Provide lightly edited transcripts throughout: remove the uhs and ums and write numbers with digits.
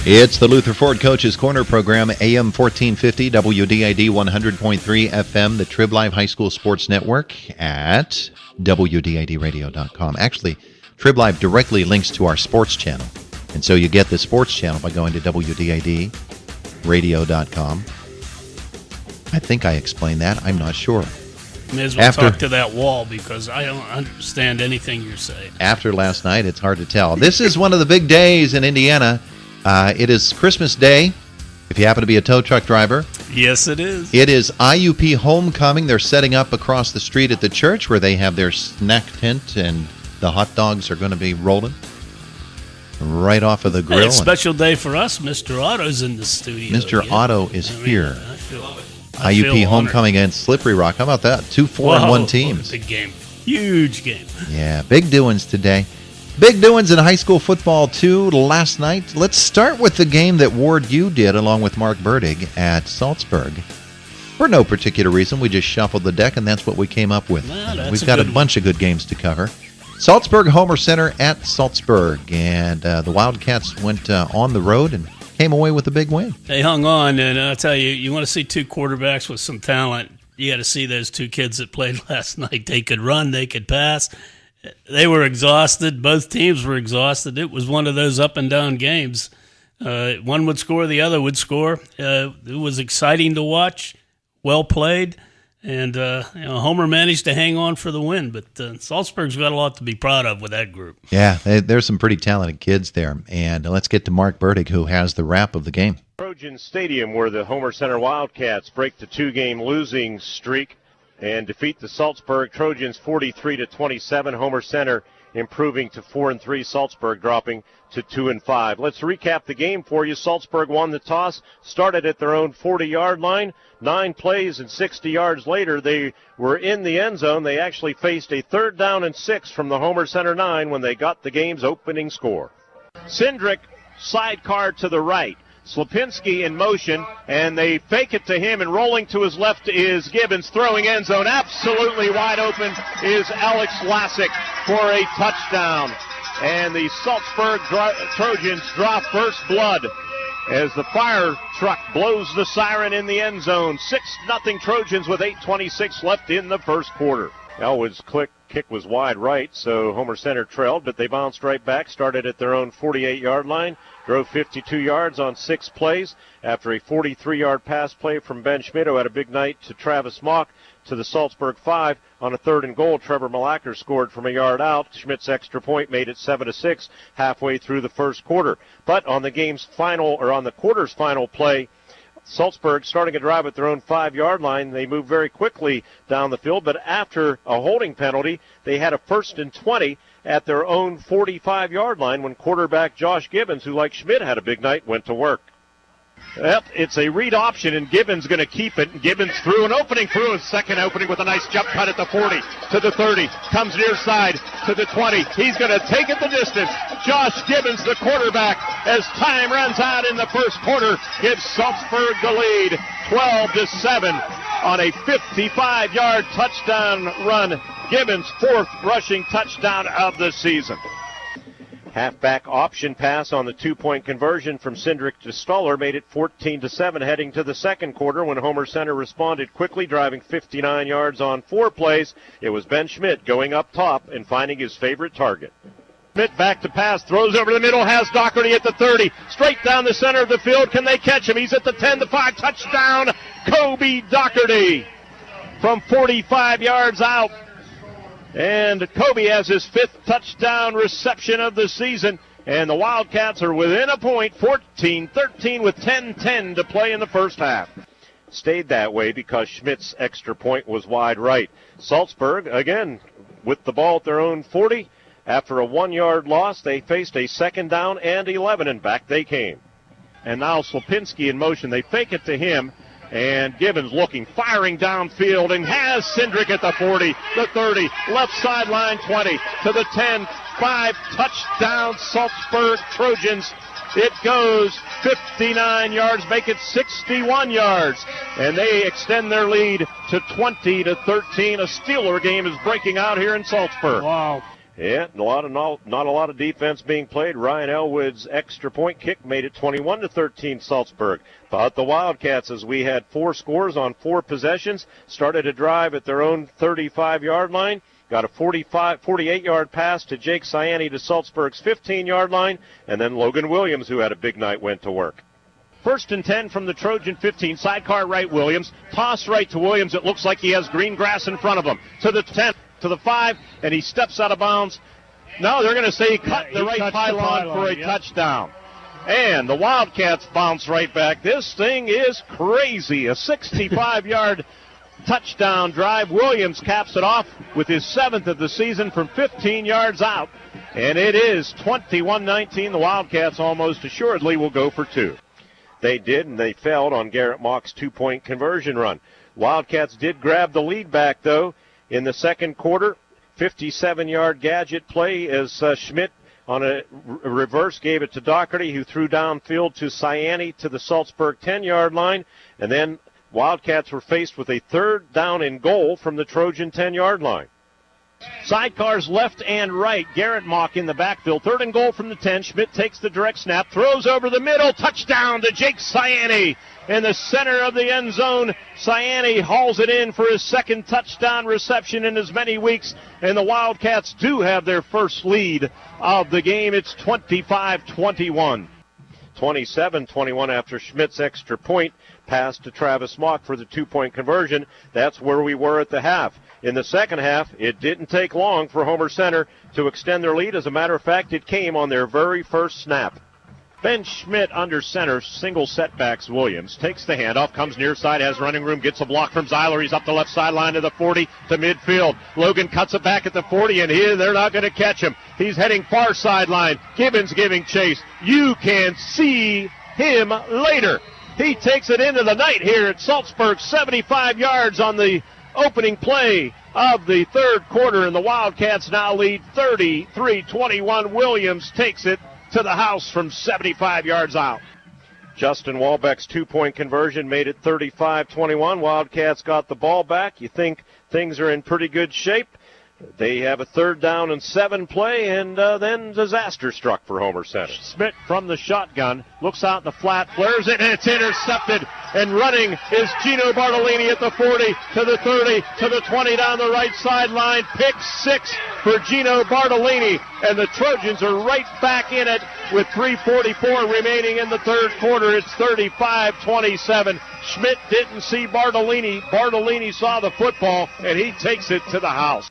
It's the Luther Ford Coaches Corner program, AM 1450, WDID 100.3 FM, the Trib Live High School Sports Network at WDIDradio.com. Actually, Trib Live directly links to our sports channel. And so you get the sports channel by going to WDIDradio.com. I think I explained that. I'm not sure. May as well talk to that wall because I don't understand anything you're saying. After last night, it's hard to tell. This is one of the big days in Indiana. It is Christmas Day, if you happen to be a tow truck driver. Yes, it is. It is IUP Homecoming. They're setting up across the street at the church where they have their snack tent, and the hot dogs are going to be rolling right off of the grill. Hey, it's a special day for us. Mr. Otto's in the studio. Mr. Otto is here. I feel IUP Homecoming against Slippery Rock. How about that? 2 4-1 teams. Big game. Huge game. Yeah, big doings today. Big doings in high school football, too, last night. Let's start with the game that Ward U did along with Mark Burdig at Salzburg. For no particular reason, we just shuffled the deck, and that's what we came up with. We've got a bunch of good games to cover. Salzburg Homer Center at Salzburg, and the Wildcats went on the road and came away with a big win. They hung on, and I'll tell you, you want to see two quarterbacks with some talent, you got to see those two kids that played last night. They could run, they could pass. They were exhausted. Both teams were exhausted. It was one of those up-and-down games. One would score, the other would score. It was exciting to watch, well played, and Homer managed to hang on for the win. But Salzburg's got a lot to be proud of with that group. Yeah, there's some pretty talented kids there. And let's get to Mark Burdig, who has the wrap of the game. Trojan Stadium, where the Homer Center Wildcats break the 2-game losing streak and defeat the Salzburg Trojans 43-27. Homer Center improving to 4-3. Salzburg dropping to 2-5. Let's recap the game for you. Salzburg won the toss, started at their own 40-yard line. 9 plays and 60 yards later, they were in the end zone. They actually faced a 3rd down and 6 from the Homer Center 9 when they got the game's opening score. Cindric sidecar to the right. Slapinski in motion, and they fake it to him, and rolling to his left is Gibbons, throwing end zone. Absolutely wide open is Alex Lassick for a touchdown. And the Salzburg Trojans draw first blood as the fire truck blows the siren in the end zone. 6-0 Trojans with 8:26 left in the first quarter. Elwood's kick was wide right, so Homer Center trailed, but they bounced right back, started at their own 48-yard line, drove 52 yards on 6 plays after a 43-yard pass play from Ben Schmidt, who had a big night, to Travis Mock to the Salzburg 5. On a 3rd and goal, Trevor Malacker scored from a yard out. Schmidt's extra point made it 7-6 halfway through the first quarter. But on the quarter's final play, Salzburg starting a drive at their own 5-yard line. They moved very quickly down the field, but after a holding penalty, they had a 1st and 20 at their own 45-yard line when quarterback Josh Gibbons, who like Schmidt had a big night, went to work. Yep, it's a read option, and Gibbons going to keep it. Gibbons through a second opening with a nice jump cut at the 40 to the 30. Comes near side to the 20. He's going to take it the distance. Josh Gibbons, the quarterback, as time runs out in the first quarter, gives Salzburg the lead, 12-7 on a 55-yard touchdown run. Gibbons' 4th rushing touchdown of the season. Halfback option pass on the 2-point conversion from Cindric to Stoller made it 14-7 heading to the second quarter when Homer Center responded quickly, driving 59 yards on 4 plays. It was Ben Schmidt going up top and finding his favorite target. Schmidt back to pass, throws over the middle, has Doherty at the 30, straight down the center of the field. Can they catch him? He's at the 10, the 5, touchdown, Kobe Doherty from 45 yards out. And Kobe has his 5th touchdown reception of the season. And the Wildcats are within a point, 14-13 with 10:10 to play in the first half. Stayed that way because Schmidt's extra point was wide right. Salzburg, again, with the ball at their own 40. After a 1-yard loss, they faced a 2nd down and 11, and back they came. And now Slapinski in motion. They fake it to him. And Gibbons looking, firing downfield, and has Cindric at the 40, the 30, left sideline 20, to the 10, 5, touchdown Salzburg Trojans. It goes 59 yards, make it 61 yards, and they extend their lead to 20-13. A Steeler game is breaking out here in Salzburg. Wow. Yeah, not a lot of defense being played. Ryan Elwood's extra point kick made it 21-13 Salzburg. But the Wildcats, as we had 4 scores on 4 possessions, started a drive at their own 35-yard line. Got a 48-yard pass to Jake Ciani to Salzburg's 15-yard line, and then Logan Williams, who had a big night, went to work. 1st and 10 from the Trojan 15. Sidecar right Williams. Toss right to Williams. It looks like he has green grass in front of him. To the 10, to the 5, and he steps out of bounds. No, they're going to say he cut the right pylon for a touchdown. And the Wildcats bounce right back. This thing is crazy. A 65-yard touchdown drive. Williams caps it off with his 7th of the season from 15 yards out. And it is 21-19. The Wildcats almost assuredly will go for 2. They did, and they failed on Garrett Mock's 2-point conversion run. Wildcats did grab the lead back, though, in the second quarter. 57-yard gadget play as Schmidt on a reverse gave it to Doherty, who threw downfield to Ciani to the Salzburg 10-yard line. And then Wildcats were faced with a 3rd down and goal from the Trojan 10-yard line. Sidecars left and right. Garrett Mock in the backfield. 3rd and goal from the 10. Schmidt takes the direct snap, throws over the middle. Touchdown to Jake Ciani in the center of the end zone. Ciani hauls it in for his 2nd touchdown reception in as many weeks. And the Wildcats do have their first lead of the game. It's 25-21. 27-21 after Schmidt's extra point pass to Travis Mock for the 2-point conversion. That's where we were at the half. In the second half, it didn't take long for Homer Center to extend their lead. As a matter of fact, it came on their very first snap. Ben Schmidt under center, single setbacks Williams. Takes the handoff, comes near side, has running room, gets a block from Zeiler. He's up the left sideline to the 40 to midfield. Logan cuts it back at the 40, and they're not going to catch him. He's heading far sideline. Gibbons giving chase. You can see him later. He takes it into the night here at Salzburg, 75 yards on the opening play of the third quarter, and the Wildcats now lead 33-21. Williams takes it to the house from 75 yards out. Justin Walbeck's 2-point conversion made it 35-21. Wildcats got the ball back. You think things are in pretty good shape. They have a 3rd down and 7 play, and then disaster struck for Homer Center. Schmidt from the shotgun looks out the flat, flares it, and it's intercepted. And running is Gino Bartolini at the 40 to the 30 to the 20 down the right sideline. Pick 6 for Gino Bartolini, and the Trojans are right back in it with 3:44 remaining in the third quarter. It's 35-27. Schmidt didn't see Bartolini. Bartolini saw the football, and he takes it to the house.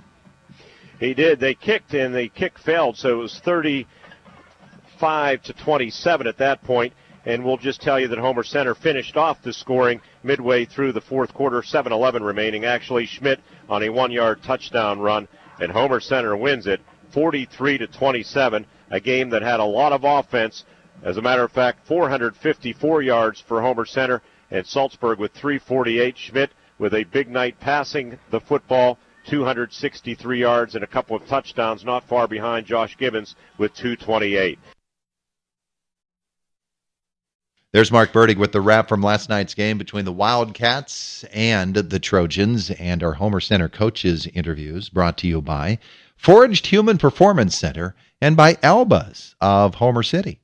He did. They kicked, and the kick failed, so it was 35-27 at that point. And we'll just tell you that Homer Center finished off the scoring midway through the fourth quarter, 7:11 remaining. Actually, Schmidt on a 1-yard touchdown run, and Homer Center wins it 43-27, a game that had a lot of offense. As a matter of fact, 454 yards for Homer Center, and Salzburg with 348. Schmidt with a big night passing the football, 263 yards and a couple of touchdowns, not far behind Josh Gibbons with 228. There's Mark Burdig with the wrap from last night's game between the Wildcats and the Trojans, and our Homer Center coaches interviews brought to you by Forged Human Performance Center and by Albas of Homer City.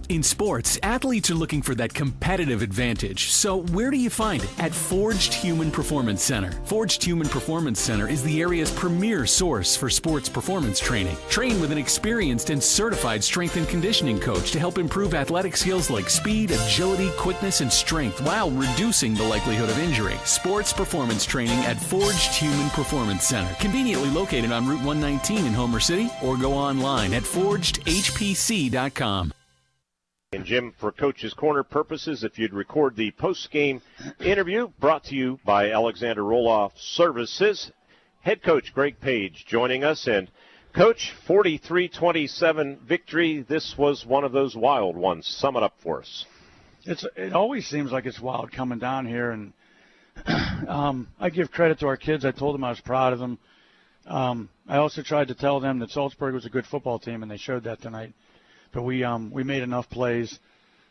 In sports, athletes are looking for that competitive advantage. So where do you find it? At Forged Human Performance Center. Forged Human Performance Center is the area's premier source for sports performance training. Train with an experienced and certified strength and conditioning coach to help improve athletic skills like speed, agility, quickness, and strength while reducing the likelihood of injury. Sports performance training at Forged Human Performance Center. Conveniently located on Route 119 in Homer City, or go online at forgedhpc.com. And Jim, for Coach's Corner purposes, if you'd record the post-game interview brought to you by Alexander Roloff Services. Head coach Greg Page joining us. And, Coach, 43-27 victory. This was one of those wild ones. Sum it up for us. It always seems like it's wild coming down here. And I give credit to our kids. I told them I was proud of them. I also tried to tell them that Salzburg was a good football team, and they showed that tonight. But we made enough plays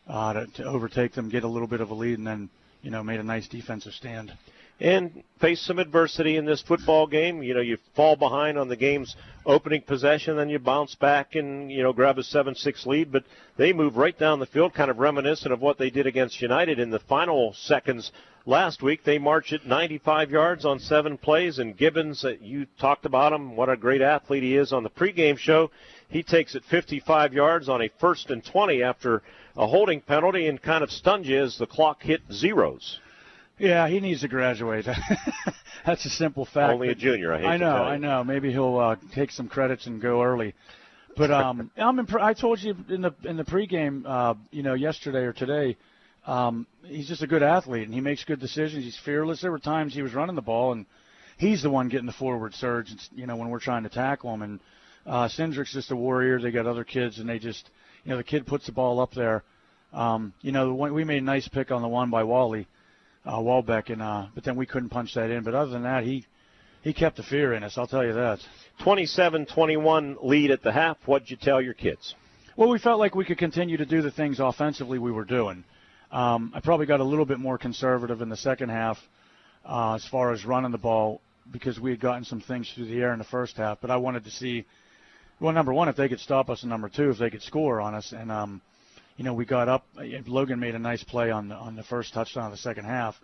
to overtake them, get a little bit of a lead, and then, made a nice defensive stand. and face some adversity in this football game. You know, you fall behind on the game's opening possession, then you bounce back and, you know, grab a 7-6 lead. But they move right down the field, kind of reminiscent of what they did against United in the final seconds last week. They marched it 95 yards on 7 plays, and Gibbons, you talked about him, what a great athlete he is on the pregame show. He takes it 55 yards on a 1st and 20 after a holding penalty and kind of stunned you as the clock hit zeros. Yeah, he needs to graduate. That's a simple fact. Only a junior, I hate to tell you. I know. Maybe he'll take some credits and go early. But I told you in the pregame, yesterday or today, he's just a good athlete and he makes good decisions. He's fearless. There were times he was running the ball and he's the one getting the forward surge. When we're trying to tackle him. And Cindric's just a warrior. They got other kids and they just, the kid puts the ball up there. We made a nice pick on the one by Walbeck, but then we couldn't punch that in. But other than that, he kept the fear in us, I'll tell you that. 27-21 lead at the half. What'd you tell your kids? Well, we felt like we could continue to do the things offensively we were doing. I probably got a little bit more conservative in the second half as far as running the ball because we had gotten some things through the air in the first half. But I wanted to see, well, number one, if they could stop us, and number two, if they could score on us. And we got up. Logan made a nice play on the first touchdown of the second half.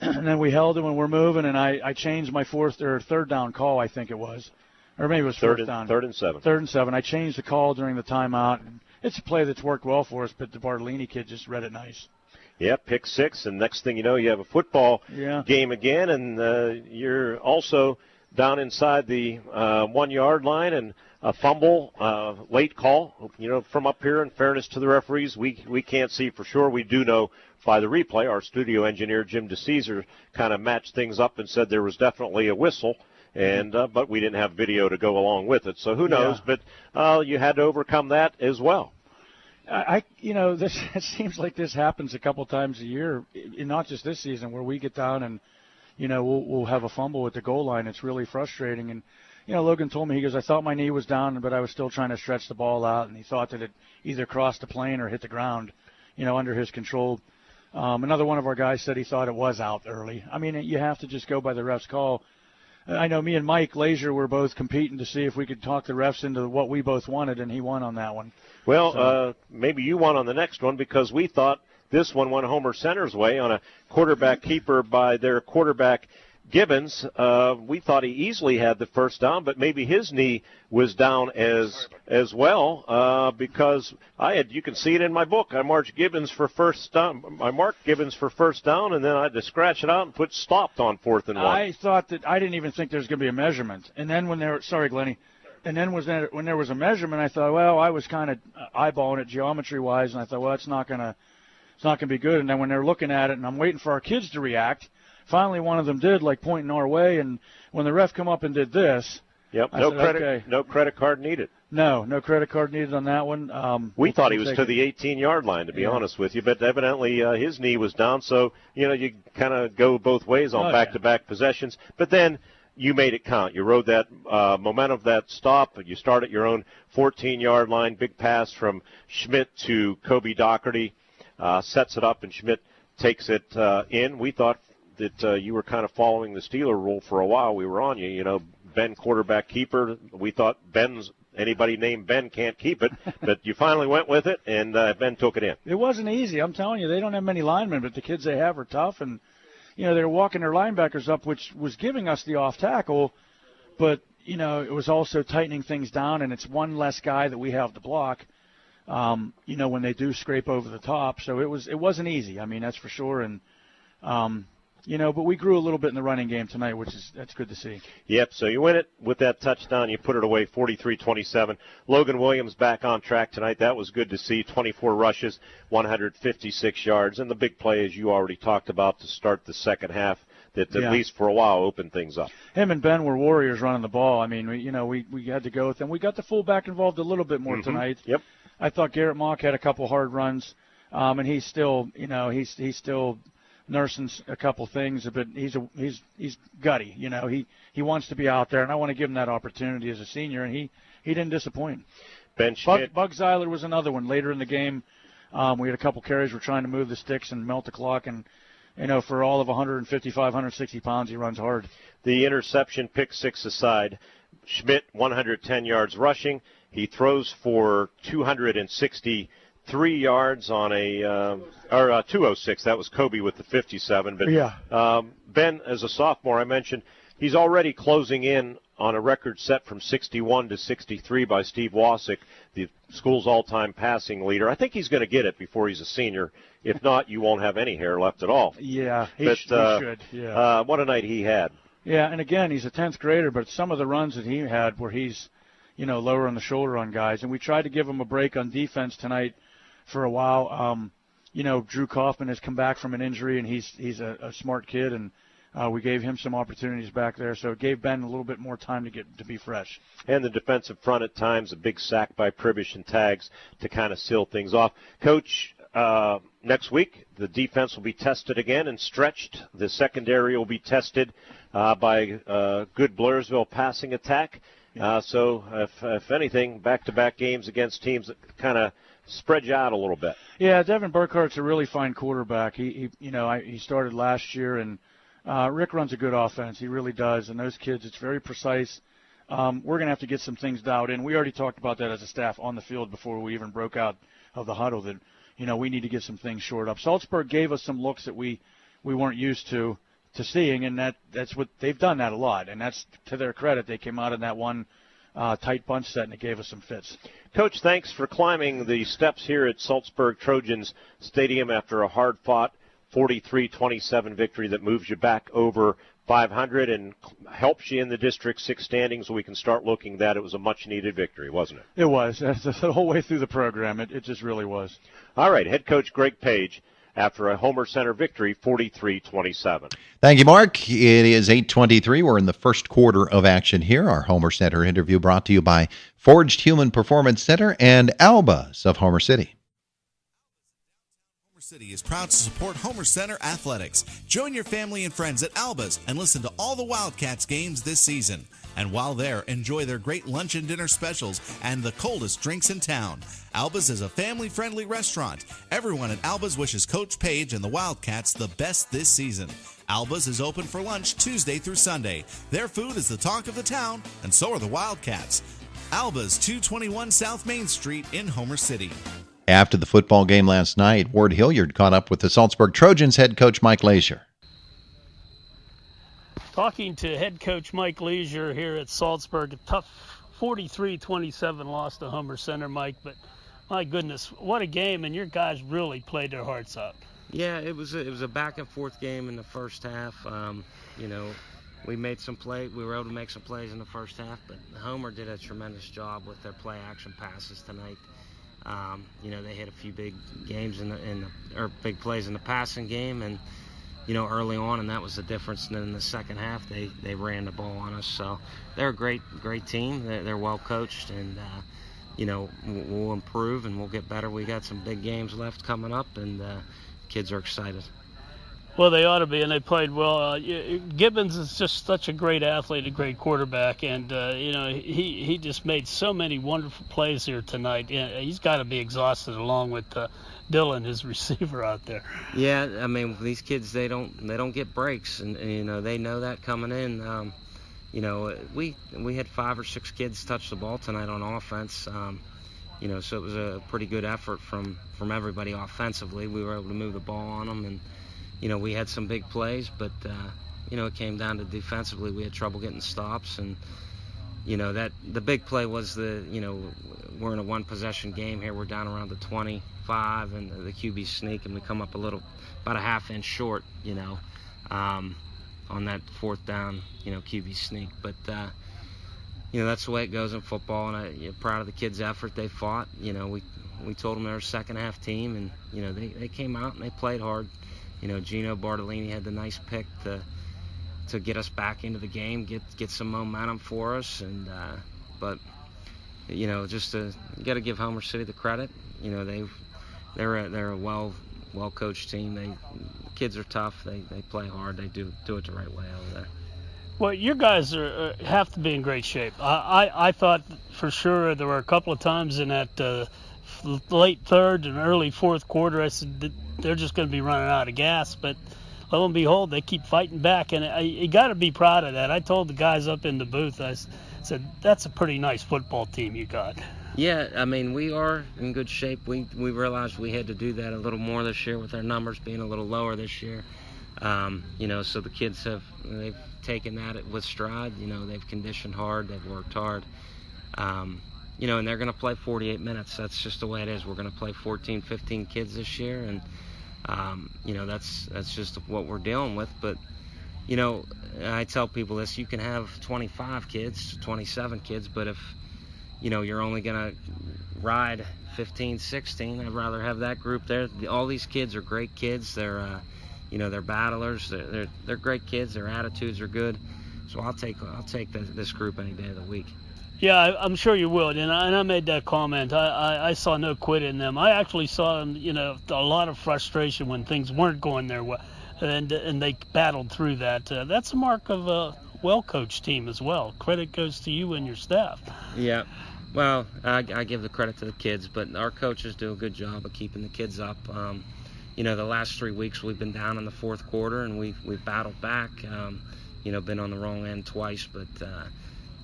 And then we held it when we're moving, and I changed my third down call, I think it was. Or maybe it was fourth down. 3rd and 7. 3rd and 7. I changed the call during the timeout. It's a play that's worked well for us, but the Bartolini kid just read it nice. Yeah, pick 6, and next thing you know, you have a football game again, and you're also down inside the 1-yard line, and a fumble, late call. From up here, in fairness to the referees, we can't see for sure. We do know by the replay. Our studio engineer, Jim DeCesar, kind of matched things up and said there was definitely a whistle, and but we didn't have video to go along with it. So who knows? Yeah. But you had to overcome that as well. It seems like this happens a couple times a year, not just this season, where we get down and, we'll have a fumble at the goal line. It's really frustrating. And, Logan told me, he goes, I thought my knee was down, but I was still trying to stretch the ball out, and he thought that it either crossed the plane or hit the ground, under his control. Another one of our guys said he thought it was out early. I mean, you have to just go by the ref's call. I know me and Mike Lazier were both competing to see if we could talk the refs into what we both wanted, and he won on that one. Well, maybe you won on the next one because we thought this one went Homer Center's way on a quarterback keeper by their quarterback Gibbons. We thought he easily had the first down, but maybe his knee was down as well because you can see it in my book. I marked Gibbons for first down. And then I had to scratch it out and put stopped on 4th and 1. I thought that I didn't even think there was going to be a measurement. And then when Glennie. And then when there was a measurement, I thought, well, I was kind of eyeballing it geometry-wise, and I thought, well, it's not gonna be good. And then when they're looking at it, and I'm waiting for our kids to react, finally one of them did, like pointing our way. And when the ref come up and did this, yep, no credit card needed. No credit card needed on that one. We thought he was to the 18-yard line, to be honest with you, but evidently his knee was down. So you kind of go both ways on back-to-back possessions, but then. You made it count. You rode that momentum of that stop. You start at your own 14-yard line. Big pass from Schmidt to Kobe Doherty. Sets it up, and Schmidt takes it in. We thought that you were kind of following the Steeler rule for a while. We were on you. Ben, quarterback keeper. We thought anybody named Ben can't keep it. But you finally went with it, and Ben took it in. It wasn't easy. I'm telling you, they don't have many linemen, but the kids they have are tough. And they're walking their linebackers up, which was giving us the off tackle, but, it was also tightening things down, and it's one less guy that we have to block, when they do scrape over the top. So it wasn't easy. I mean, that's for sure. And, but we grew a little bit in the running game tonight, that's good to see. Yep, so you win it with that touchdown. You put it away 43-27. Logan Williams back on track tonight. That was good to see. 24 rushes, 156 yards. And the big play, as you already talked about, to start the second half that at least for a while opened things up. Him and Ben were warriors running the ball. I mean, we had to go with them. We got the fullback involved a little bit more tonight. Yep. I thought Garrett Mock had a couple hard runs, and he's still, he's still nursing a couple things, but he's gutty. He wants to be out there, and I want to give him that opportunity as a senior, and he didn't disappoint. Ben Schmidt. Bug Zeiler was another one later in the game. We had a couple carries. We're trying to move the sticks and melt the clock, and for all of 155, 160 pounds, he runs hard. The interception, pick six aside, Schmidt 110 yards rushing. He throws for 263 yards on a 206. That was Kobe with the 57. But yeah. Ben, as a sophomore, I mentioned he's already closing in on a record set from 61 to 63 by Steve Wasick, the school's all-time passing leader. I think he's going to get it before he's a senior. If not, you won't have any hair left at all. Yeah, he should. Yeah. What a night he had. Yeah, and again, he's a 10th grader, but some of the runs that he had where he's, lower on the shoulder on guys, and we tried to give him a break on defense tonight for a while. Drew Kaufman has come back from an injury, and he's a smart kid, and we gave him some opportunities back there, so it gave Ben a little bit more time to be fresh. And the defensive front at times, a big sack by Pribish and Tags to kind of seal things off. Coach, next week the defense will be tested again and stretched. The secondary will be tested by good Blairsville passing attack. So if anything, back-to-back games against teams that kind of spread you out a little bit. Yeah, Devin Burkhardt's a really fine quarterback. He started last year, and Rick runs a good offense. He really does. And those kids, it's very precise. We're going to have to get some things dialed in. We already talked about that as a staff on the field before we even broke out of the huddle, that, we need to get some things shored up. Salzburg gave us some looks that we weren't used to seeing, and that's what they've done that a lot. And that's to their credit. They came out in that one tight bunch set, and it gave us some fits. Coach, thanks for climbing the steps here at Salzburg Trojans Stadium after a hard-fought 43-27 victory that moves you back over 500 and helps you in the District 6 standings, so we can start looking that. It was a much-needed victory, wasn't it? It was. The whole way through the program, it just really was. All right, head coach Greg Page after a Homer Center victory, 43-27. Thank you, Mark. It is 8:23. We're in the first quarter of action here. Our Homer Center interview brought to you by Forged Human Performance Center and Albas of Homer City. City is proud to support Homer Center Athletics. Join your family and friends at Alba's and listen to all the Wildcats games this season. And while there, enjoy their great lunch and dinner specials and the coldest drinks in town. Alba's is a family-friendly restaurant. Everyone at Alba's wishes Coach Page and the Wildcats the best this season. Alba's is open for lunch Tuesday through Sunday. Their food is the talk of the town, and so are the Wildcats. Alba's, 221 South Main Street in Homer City. After the football game last night, Ward Hilliard caught up with the Salzburg Trojans head coach Mike Leisure. Talking to head coach Mike Leisure here at Salzburg, a tough 43-27 loss to Homer Center, Mike, but my goodness, what a game, and your guys really played their hearts out. Yeah, it was a back and forth game in the first half. We made some play. We were able to make some plays in the first half, but Homer did a tremendous job with their play action passes tonight. They hit a few big games or big plays in the passing game, and early on, and that was the difference. And then in the second half, they ran the ball on us. So they're a great team. They're well coached, and we'll improve and we'll get better. We got some big games left coming up, and kids are excited. Well, they ought to be, and they played well. Gibbons is just such a great athlete, a great quarterback, and he just made so many wonderful plays here tonight. He's got to be exhausted, along with Dylan, his receiver out there. Yeah, I mean, these kids, they don't get breaks, and they know that coming in. We had 5 or 6 kids touch the ball tonight on offense. So it was a pretty good effort from everybody offensively. We were able to move the ball on them, and we had some big plays, but, it came down to defensively. We had trouble getting stops, and, that the big play was we're in a one-possession game here. We're down around the 25, and the QB sneak, and we come up about a half inch short, on that fourth down, QB sneak. But, that's the way it goes in football, and I'm proud of the kids' effort. They fought. We told them they're a second-half team, and, they came out and they played hard. Gino Bartolini had the nice pick to get us back into the game, get some momentum for us, and you got to give Homer City the credit. They're a well coached team. The kids are tough. They play hard. They do it the right way over there. Well, you guys have to be in great shape. I thought for sure there were a couple of times in that late third and early fourth quarter I said they're just going to be running out of gas, but lo and behold, they keep fighting back. And you got to be proud of that. I told the guys up in the booth, I said, that's a pretty nice football team you got. Yeah, I mean, we are in good shape. We realized we had to do that a little more this year with our numbers being a little lower this year. So the kids they've taken that with stride. They've conditioned hard, they've worked hard. And they're going to play 48 minutes. That's just the way it is. We're going to play 14, 15 kids this year, and that's just what we're dealing with. But I tell people this: you can have 25 kids, 27 kids, but if you're only going to ride 15, 16, I'd rather have that group there. All these kids are great kids. They're they're battlers. They're great kids. Their attitudes are good. So I'll take this group any day of the week. Yeah, I'm sure you would. And I made that comment. I saw no quit in them. I actually saw them, a lot of frustration when things weren't going their way, and they battled through that. That's a mark of a well-coached team as well. Credit goes to you and your staff. Yeah. Well, I give the credit to the kids, but our coaches do a good job of keeping the kids up. The last 3 weeks we've been down in the fourth quarter, and we've battled back. Been on the wrong end twice, but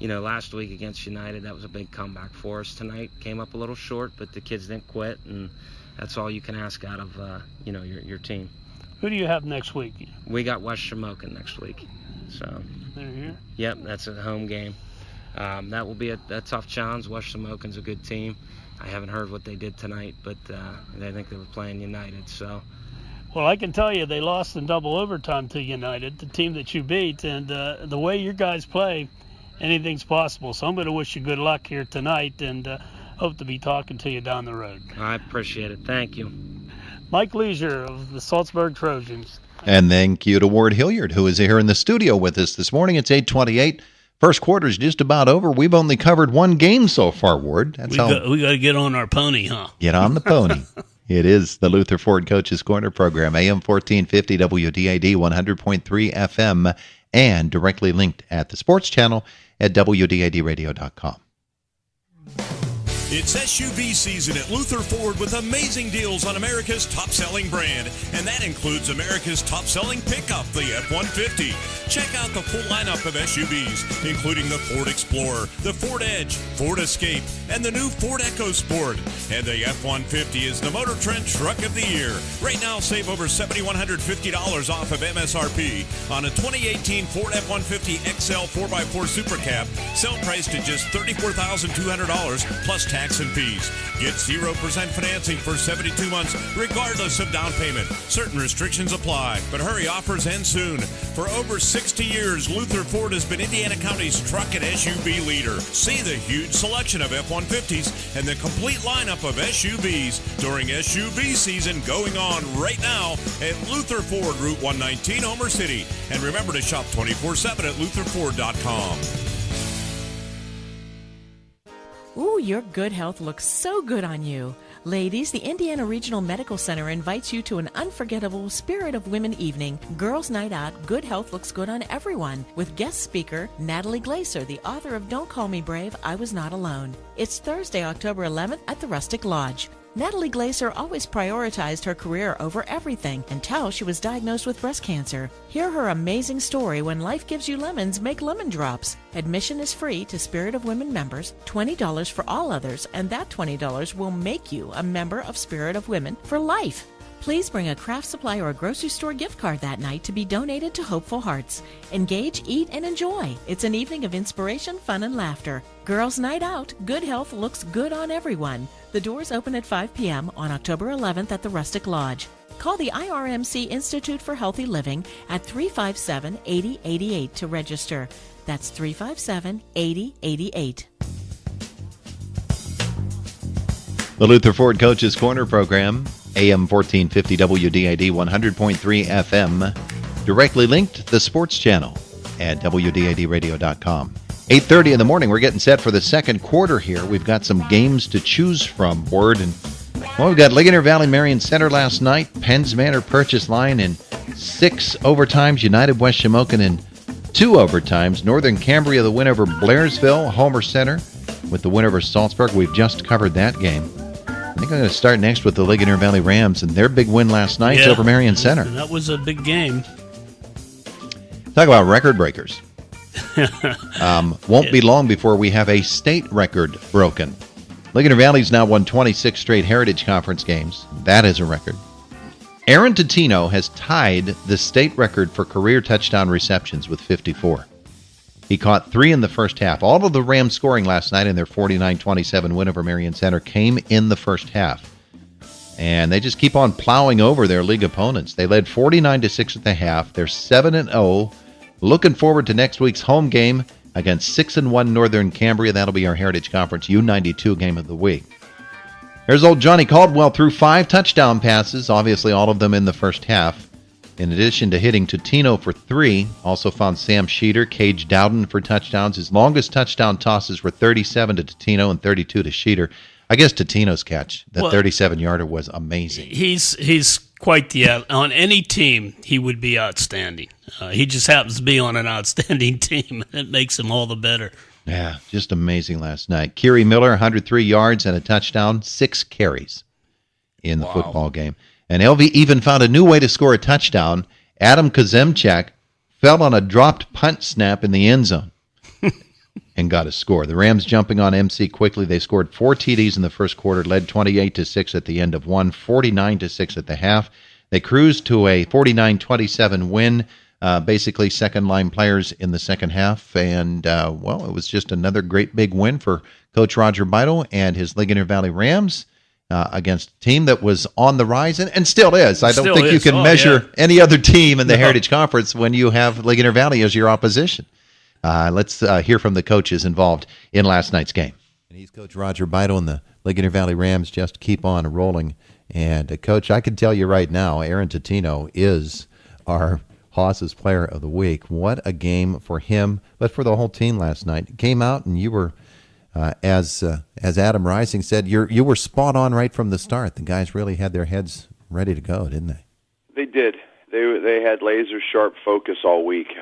last week against United, that was a big comeback for us. Tonight came up a little short, but the kids didn't quit, and that's all you can ask out of your team. Who do you have next week? We got West Shamokin next week. So they're here? Yep, that's a home game. That will be a tough challenge. West Shamokin's a good team. I haven't heard what they did tonight, but I think they were playing United. So, well, I can tell you they lost in double overtime to United, the team that you beat, and the way your guys play, anything's possible. So I'm going to wish you good luck here tonight, and hope to be talking to you down the road. I appreciate it. Thank you. Mike Leisure of the Saltsburg Trojans. And thank you to Ward Hilliard, who is here in the studio with us this morning. It's 8:28. First quarter's just about over. We've only covered one game so far, Ward. We got to get on our pony, huh? Get on the pony. It is the Luther Ford Coaches Corner program, AM 1450 WDAD 100.3 FM, and directly linked at the sports channel at WDADradio.com. It's SUV season at Luther Ford with amazing deals on America's top-selling brand, and that includes America's top-selling pickup, the F-150. Check out the full lineup of SUVs, including the Ford Explorer, the Ford Edge, Ford Escape, and the new Ford EcoSport. And the F-150 is the Motor Trend Truck of the Year. Right now, save over $7,150 off of MSRP on a 2018 Ford F-150 XL 4x4 Super Cab, sale priced at just $34,200 plus tax and fees. Get 0% financing for 72 months, regardless of down payment. Certain restrictions apply, but hurry, offers end soon. For over 60 years, Luther Ford has been Indiana County's truck and SUV leader. See the huge selection of F-150s and the complete lineup of SUVs during SUV season going on right now at Luther Ford, Route 119, Homer City. And remember to shop 24/7 at lutherford.com. Ooh, your good health looks so good on you. Ladies, the Indiana Regional Medical Center invites you to an unforgettable Spirit of Women evening, Girls Night Out. Good health looks good on everyone, with guest speaker Natalie Glaser, the author of Don't Call Me Brave, I Was Not Alone. It's Thursday, October 11th at the Rustic Lodge. Natalie Glaser always prioritized her career over everything until she was diagnosed with breast cancer. Hear her amazing story when life gives you lemons, make lemon drops. Admission is free to Spirit of Women members, $20 for all others, and that $20 will make you a member of Spirit of Women for life. Please bring a craft supply or a grocery store gift card that night to be donated to Hopeful Hearts. Engage, eat, and enjoy. It's an evening of inspiration, fun, and laughter. Girls' Night Out. Good health looks good on everyone. The doors open at 5 p.m. on October 11th at the Rustic Lodge. Call the IRMC Institute for Healthy Living at 357-8088 to register. That's 357-8088. The Luther Ford Coaches Corner program, AM 1450 WDAD 100.3 FM, directly linked to the sports channel at WDADradio.com. 8:30 in the morning, we're getting set for the second quarter here. We've got some games to choose from, Ward. And, well, we've got Ligonier Valley Marion Center last night, Penns Manor Purchase Line in 6 overtimes, United West Shamokin in 2 overtimes, Northern Cambria the win over Blairsville, Homer Center with the win over Saltsburg. We've just covered that game. I think I'm going to start next with the Ligonier Valley Rams and their big win last night over Marion Center. That was a big game. Talk about record breakers. Won't be long before we have a state record broken. Ligonier Valley's now won 26 straight Heritage Conference games. That is a record. Aaron Totino has tied the state record for career touchdown receptions with 54. He caught 3 in the first half. All of the Rams scoring last night in their 49-27 win over Marion Center came in the first half. And they just keep on plowing over their league opponents. They led 49-6 at the half. They're 7-0. Looking forward to next week's home game against 6-1 Northern Cambria. That'll be our Heritage Conference U92 game of the week. There's old Johnny Caldwell threw 5 touchdown passes, obviously all of them in the first half. In addition to hitting Totino for 3, also found Sam Sheeter, Cage Dowden for touchdowns. His longest touchdown tosses were 37 to Totino and 32 to Sheeter. I guess Totino's catch, that 37-yarder, was amazing. He's quite the on any team he would be outstanding. He just happens to be on an outstanding team, and it makes him all the better. Yeah, just amazing last night. Kiri Miller, 103 yards and a touchdown, 6 carries in the football game. And LV even found a new way to score a touchdown. Adam Kazemchak fell on a dropped punt snap in the end zone and got a score. The Rams jumping on MC quickly. They scored 4 TDs in the first quarter, led 28-6 at the end of one, 49-6 at the half. They cruised to a 49-27 win, basically second-line players in the second half. And, it was just another great big win for Coach Roger Beidel and his Ligonier Valley Rams against a team that was on the rise and still is. I don't think you can measure any other team in the Heritage Conference when you have Ligonier Valley as your opposition. Let's hear from the coaches involved in last night's game. And he's Coach Roger Beidel, and the Ligonier Valley Rams just keep on rolling. And, Coach, I can tell you right now, Aaron Totino is our Hoss's Player of the Week. What a game for him, but for the whole team last night. Came out, and you were, as Adam Rising said, you were spot on right from the start. The guys really had their heads ready to go, didn't they? They did. They had laser sharp focus all week.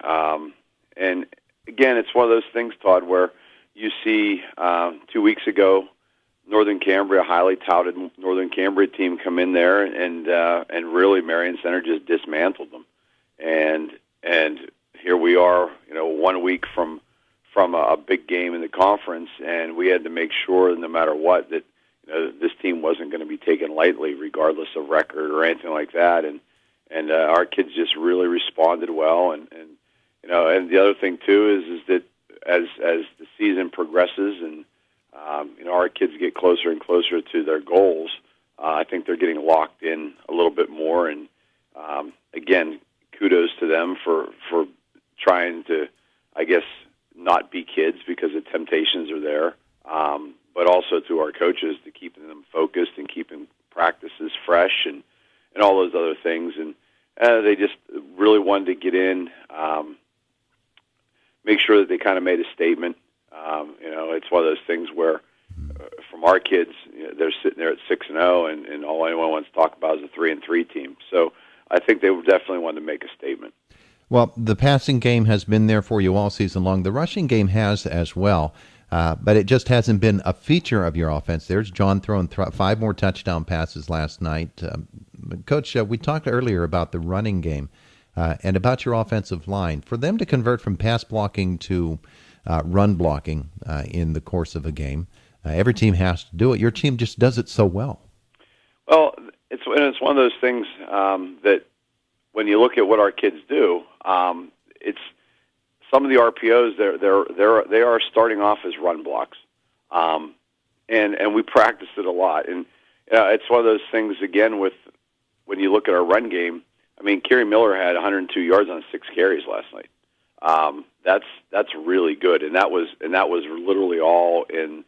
And again, it's one of those things, Todd, where you see 2 weeks ago, Northern Cambria, highly touted Northern Cambria team, come in there and really Marion Center just dismantled them. And here we are, 1 week from a big game in the conference, and we had to make sure, no matter what, that this team wasn't going to be taken lightly, regardless of record or anything like that. And our kids just really responded well. And the other thing too is that as the season progresses and our kids get closer and closer to their goals, I think they're getting locked in a little bit more. And again, kudos to them for trying to, I guess, not be kids, because the temptations are there, but also to our coaches to keeping them focused and keeping practices fresh and all those other things. And they just really wanted to get in, make sure that they kind of made a statement. It's one of those things where from our kids, they're sitting there at 6-0, and all anyone wants to talk about is a 3-3 team. So I think they definitely wanted to make a statement. Well, the passing game has been there for you all season long. The rushing game has as well, but it just hasn't been a feature of your offense. There's John throwing 5 more touchdown passes last night. Coach, we talked earlier about the running game and about your offensive line. For them to convert from pass blocking to run blocking in the course of a game, every team has to do it. Your team just does it so well. Well, it's one of those things that when you look at what our kids do, it's some of the RPOs. They are starting off as run blocks, and we practice it a lot. And it's one of those things again with when you look at our run game. I mean, Kiri Miller had 102 yards on 6 carries last night. That's really good, and that was literally all in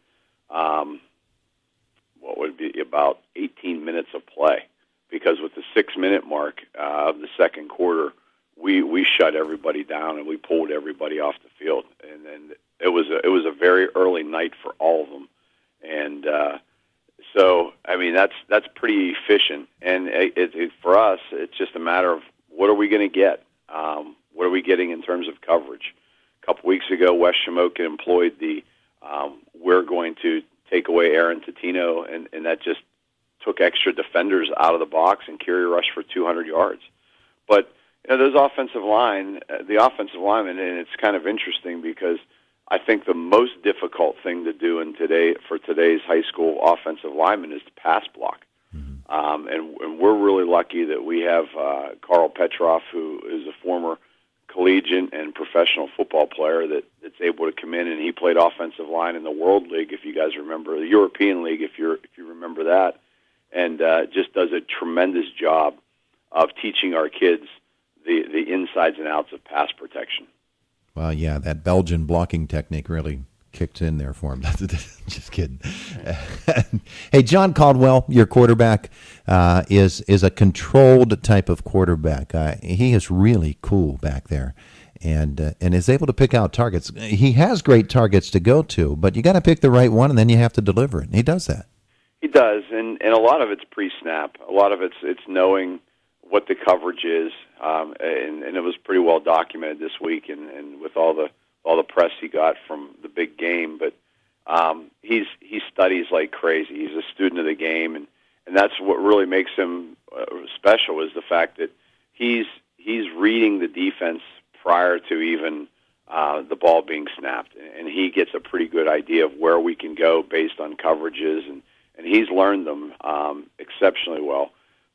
what would be about 18 minutes of play. Because with the 6-minute mark of the second quarter, we shut everybody down and we pulled everybody off the field, and then it was a very early night for all of them, and so I mean that's pretty efficient, and for us it's just a matter of what are we going to get, what are we getting in terms of coverage. A couple weeks ago, West Shamokin employed the we're going to take away Aaron Totino, and that just took extra defenders out of the box, and Kiri rushed for 200 yards. But those offensive line, the offensive linemen, and it's kind of interesting because I think the most difficult thing to do for today's high school offensive linemen is to pass block. And we're really lucky that we have Carl Petroff, who is a former collegiate and professional football player that's able to come in, and he played offensive line in the World League, if you guys remember, the European League, if you remember that, and just does a tremendous job of teaching our kids the insides and outs of pass protection. Well, yeah, that Belgian blocking technique really kicked in there for him. Just kidding. Hey, John Caldwell, your quarterback, is a controlled type of quarterback. He is really cool back there, and is able to pick out targets. He has great targets to go to, but you got to pick the right one, and then you have to deliver it. And he does that. He does, and a lot of it's pre-snap. A lot of it's knowing what the coverage is, and it was pretty well documented this week, and with all the press he got from the big game. But he studies like crazy. He's a student of the game, and that's what really makes him special is the fact that he's reading the defense prior to even the ball being snapped, and he gets a pretty good idea of where we can go based on coverages, and he's learned them exceptionally well.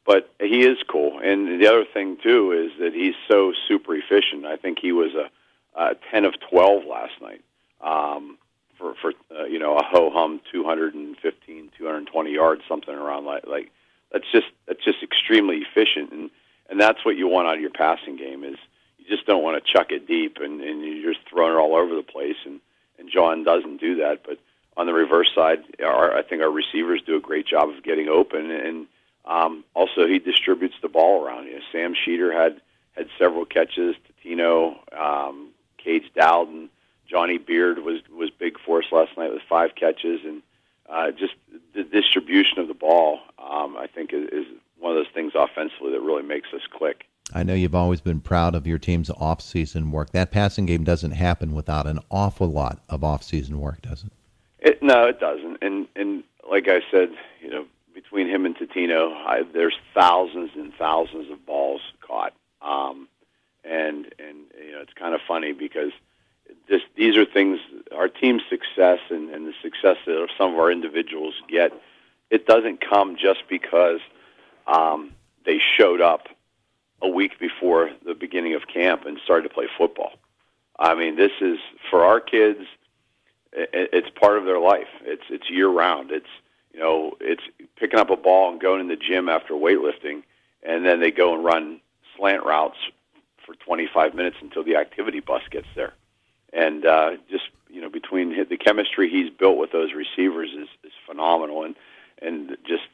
But he is cool, and the other thing too is that he's so super efficient. I think he was a 10 of 12 last night for a ho hum 215, 220 yards, something around like that's just extremely efficient, and that's what you want out of your passing game is you just don't want to chuck it deep and you're just throwing it all over the place, and John doesn't do that. But on the reverse side, I think our receivers do a great job of getting open, and also he distributes the ball around. Sam Sheeter had several catches. Tino, Cage Dowden, Johnny Beard was big for us last night with 5 catches, and just the distribution of the ball, I think, is one of those things offensively that really makes us click. I know you've always been proud of your team's off-season work. That passing game doesn't happen without an awful lot of off-season work, does it? No, it doesn't. And like I said, between him and Totino, there's thousands and thousands of balls caught. And it's kind of funny because these are things, our team's success and the success that some of our individuals get, it doesn't come just because they showed up a week before the beginning of camp and started to play football. I mean, this is, for our kids, it's part of their life. It's year-round. It's picking up a ball and going in the gym after weightlifting, and then they go and run slant routes for 25 minutes until the activity bus gets there. And between the chemistry he's built with those receivers is phenomenal. And just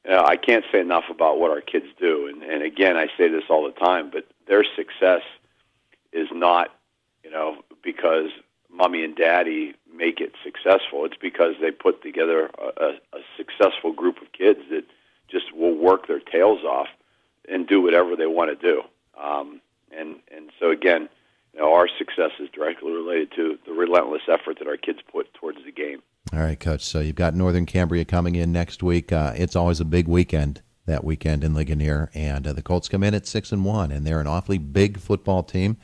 I can't say enough about what our kids do. And again, I say this all the time, but their success is not because mommy and daddy make it successful. It's because they put together a successful group of kids that just will work their tails off and do whatever they want to do. And so again, our success is directly related to the relentless effort that our kids put towards the game. All right, Coach. So you've got Northern Cambria coming in next week. It's always a big weekend, that weekend in Ligonier, and the Colts come in at 6-1, and they're an awfully big football team,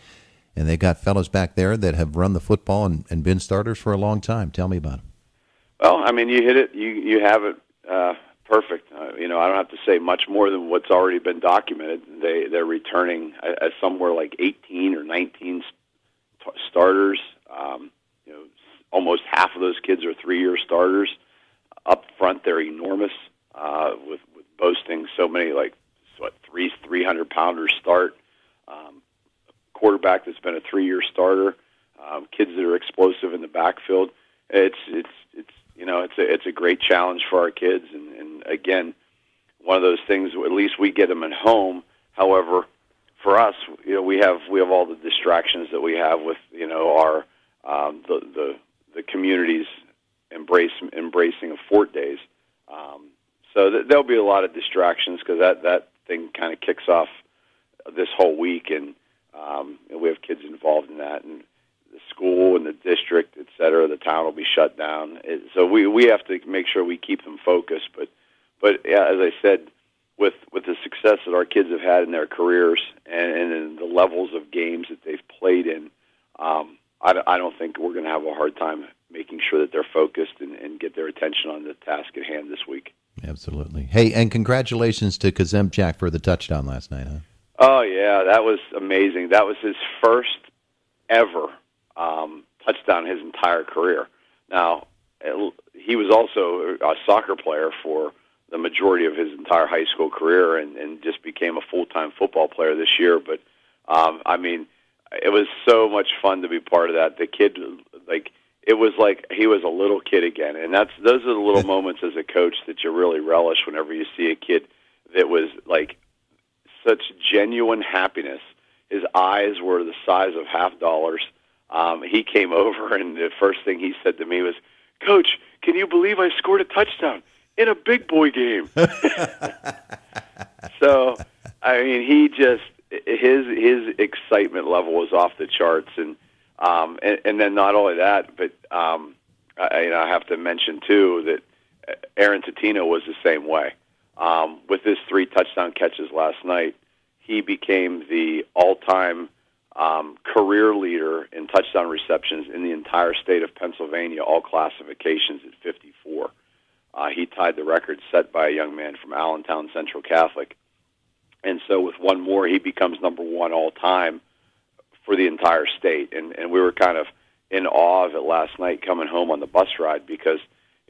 and they've got fellows back there that have run the football and been starters for a long time. Tell me about them. Well, I mean, you hit it. You have it perfect. I don't have to say much more than what's already been documented. They're returning somewhere like 18 or 19 starters. Almost half of those kids are 3-year starters. Up front, they're enormous, with boasting so many 300-pounders start. Quarterback that's been a 3-year starter. Kids that are explosive in the backfield. It's a great challenge for our kids, and again, one of those things. At least we get them at home. However, for us, we have all the distractions that we have with our the community's embracing of Fort Days. So there'll be a lot of distractions because that thing kind of kicks off this whole week, and we have kids involved in that, and the school and the district, et cetera, the town will be shut down. So we have to make sure we keep them focused. But yeah, as I said, with the success that our kids have had in their careers and in the levels of games that they've played in, I don't think we're going to have a hard time making sure that they're focused and get their attention on the task at hand this week. Absolutely. Hey, and congratulations to Kazemchak for the touchdown last night, huh? Oh, yeah, that was amazing. That was his first ever touchdown his entire career. Now, he was also a soccer player for the majority of his entire high school career and just became a full-time football player this year. But, I mean, it was so much fun to be part of that. The kid, it was like he was a little kid again. And those are the little moments as a coach that you really relish whenever you see a kid that was like such genuine happiness. His eyes were the size of $50. He came over, and the first thing he said to me was, "Coach, can you believe I scored a touchdown in a big boy game?" So, I mean, he just his excitement level was off the charts, and then not only that, but I have to mention too that Aaron Totino was the same way. With his 3 touchdown catches last night, he became the all-time career leader in touchdown receptions in the entire state of Pennsylvania, all classifications at 54. He tied the record set by a young man from Allentown Central Catholic. And so with one more, he becomes number 1 all-time for the entire state. And we were kind of in awe of it last night coming home on the bus ride because,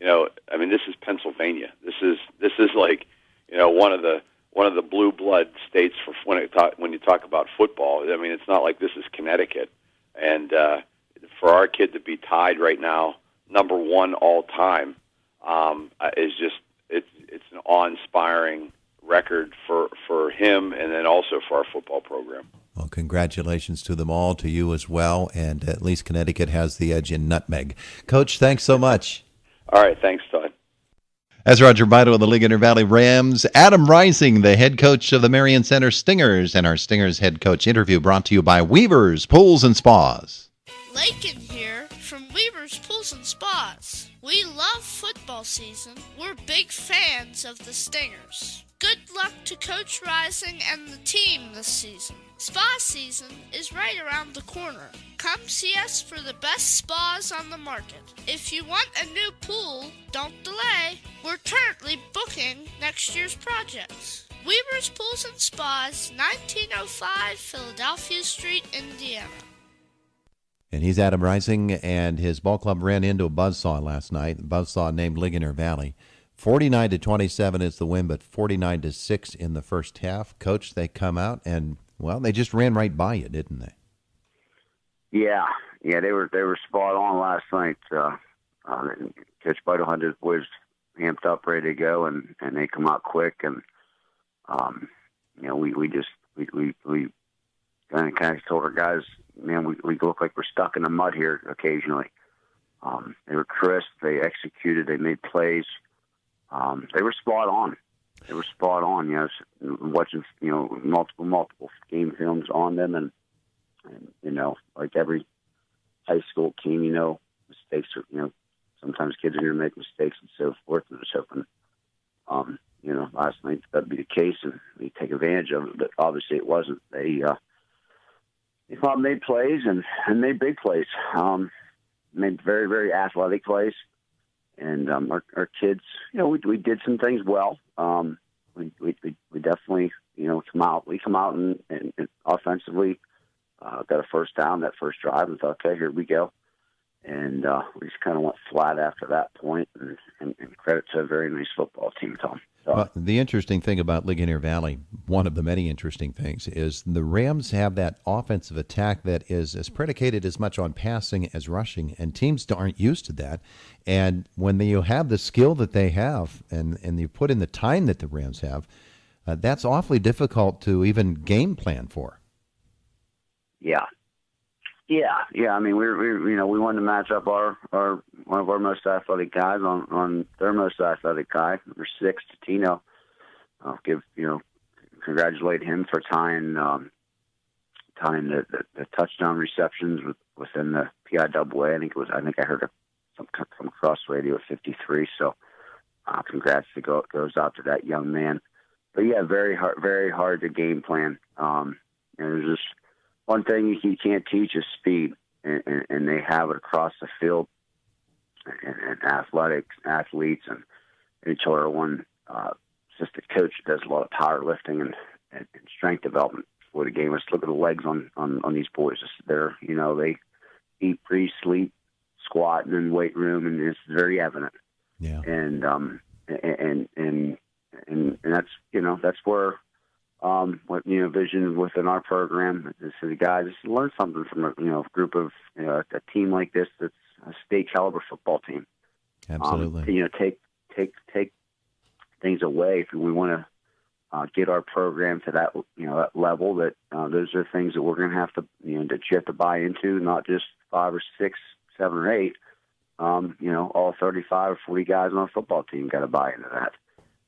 I mean, this is Pennsylvania. This is like, one of the blue blood states for when you talk about football. I mean, it's not like this is Connecticut. And for our kid to be tied right now, number 1 all time, is just it's an awe-inspiring record for him and then also for our football program. Well, congratulations to them all, to you as well, and at least Connecticut has the edge in nutmeg. Coach, thanks so much. All right, thanks, Todd. As Roger Vito of the Ligonier Valley Rams, Adam Rising, the head coach of the Marion Center Stingers, and our Stingers head coach interview brought to you by Weaver's Pools and Spas. Lakin here from Weaver's Pools and Spas. We love football season. We're big fans of the Stingers. Good luck to Coach Rising and the team this season. Spa season is right around the corner. Come see us for the best spas on the market. If you want a new pool, don't delay. We're currently booking next year's projects. Weaver's Pools and Spas, 1905 Philadelphia Street, Indiana. And he's Adam Rising, and his ball club ran into a buzzsaw last night. Buzzsaw named Ligonier Valley. 49-27 is the win, but 49-6 in the first half. Coach, they come out and, well, they just ran right by you, didn't they? Yeah, they were spot on last night. Coach Vito had his boys amped up, ready to go, and they come out quick, and we kind of told our guys, man, we look like we're stuck in the mud here occasionally. They were crisp, they executed, they made plays. They were spot on. Watching multiple game films on them, and like every high school team, mistakes are sometimes kids are going to make mistakes and so forth. And I was hoping, last night that'd be the case and we take advantage of it, but obviously it wasn't. They made plays and made big plays. Made very, very athletic plays. And our kids, we did some things well. We definitely, come out and offensively got a first down that first drive and thought, okay, here we go. And we just kind of went flat after that point. And credit to a very nice football team, Tom. Well, the interesting thing about Ligonier Valley, one of the many interesting things, is the Rams have that offensive attack that is as predicated as much on passing as rushing, and teams aren't used to that. And when you have the skill that they have and you put in the time that the Rams have, that's awfully difficult to even game plan for. Yeah. I mean, we wanted to match up our one of our most athletic guys on their most athletic guy, number 6, Tino. I'll congratulate him for tying the touchdown receptions within the PIAA. I think I heard from across radio at 53. So, congrats goes out to that young man. yeah, very hard to game plan. And there's just one thing you can't teach is speed, and they have it across the field. And athletes, and each other one assistant coach does a lot of powerlifting and strength development for the game. Let's look at the legs on these boys. They eat, breathe, sleep, squat, and then weight room, and it's very evident. Yeah. And that's that's where what vision within our program is the guys just learn something from a group of a team like this that's a state caliber football team. Absolutely. Take things away if we want to get our program to that that level. That those are things that we're going to have to that you have to buy into, not just 5 or 6, 7 or 8. All 35 or 40 guys on our football team got to buy into that.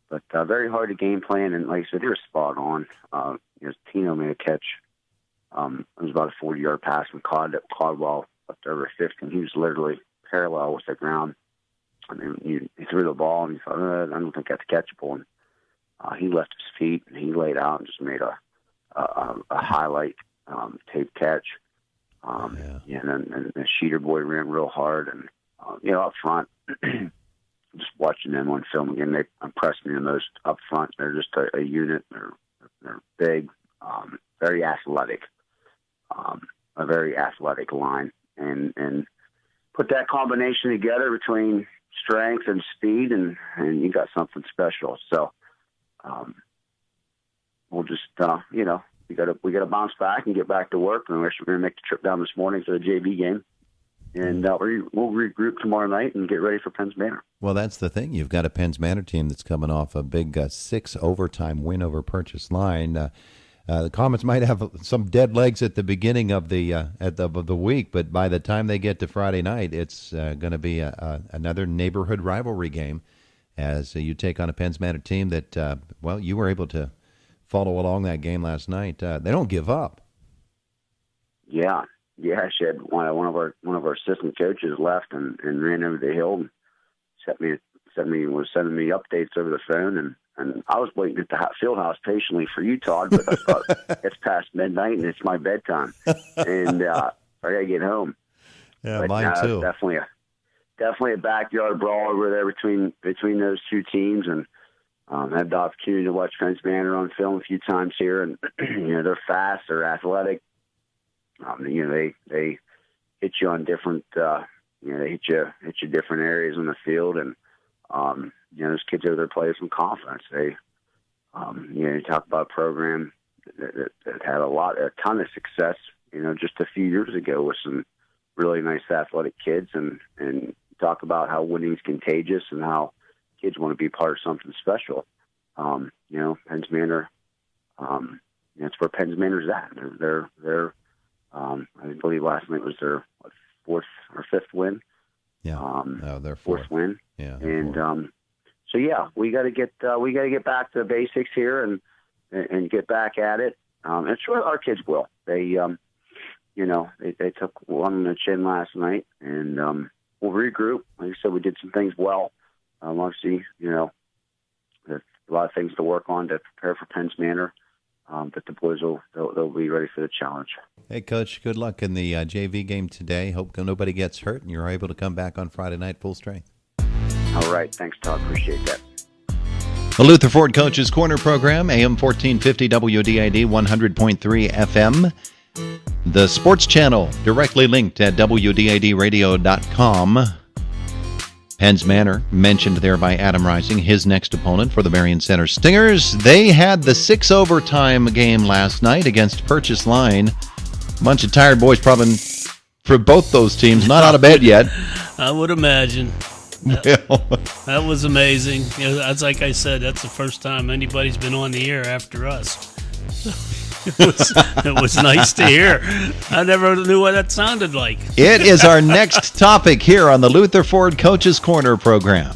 But very hard to game plan, and like I said, they were spot on. Tino made a catch. It was about a 40-yard pass from Caldwell up over 50, and he was literally parallel with the ground. I mean, he threw the ball, and he thought, I don't think that's catchable. And he left his feet, and he laid out and just made a highlight tape catch. And then the Sheeter boy ran real hard, and up front, just watching them on film again, they impressed me the most up front. They're just a unit. They're big, very athletic, a very athletic line, and put that combination together between strength and speed, and you got something special. So we'll just we got to bounce back and get back to work. And we're going to make the trip down this morning for the JV game. And we'll regroup tomorrow night and get ready for Penns Manor. Well, that's the thing. You've got a Penns Manor team that's coming off a big 6 overtime win over Purchase Line. The Comets might have some dead legs at the beginning of the week, but by the time they get to Friday night, it's going to be another neighborhood rivalry game as you take on a Penns Manor team that, you were able to follow along that game last night. They don't give up. Yeah. Yeah, she had one of our assistant coaches left and ran over the hill and was sending me updates over the phone, and I was waiting at the field house patiently for you, Todd, but I thought it's past midnight and it's my bedtime, and I gotta get home. Yeah, but, mine too. Definitely a backyard brawl over there between those two teams, and had the opportunity to watch Penns Manor on film a few times here, and they're fast, they're athletic. They hit you on different, they hit you different areas on the field, and those kids over there play with some confidence. They, you talk about a program that had a ton of success, just a few years ago with some really nice athletic kids, and talk about how winning's contagious and how kids want to be part of something special. Penns Manor, that's where Penns Manor's at. They're I believe last night was their 4th or 5th win. Yeah, their 4th win. Yeah, and we got to get back to the basics here and get back at it. And sure, our kids will. They they took one on the chin last night, and we'll regroup. Like I said, we did some things well. Obviously, there's a lot of things to work on to prepare for Penns Manor. But the boys they'll be ready for the challenge. Hey, Coach, good luck in the JV game today. Hope nobody gets hurt and you're able to come back on Friday night full strength. All right. Thanks, Todd. Appreciate that. The Luther Ford Coaches Corner program, AM 1450 WDID 100.3 FM. The Sports Channel, directly linked at WDIDradio.com. Penns Manor, mentioned there by Adam Rising, his next opponent for the Marion Center Stingers. They had the 6 overtime game last night against Purchase Line. A bunch of tired boys probably for both those teams, not out of bed yet. I would imagine. That was amazing. That's like I said, that's the first time anybody's been on the air after us. It was nice to hear. I never knew what that sounded like. It is our next topic here on the Luther Ford Coaches Corner program.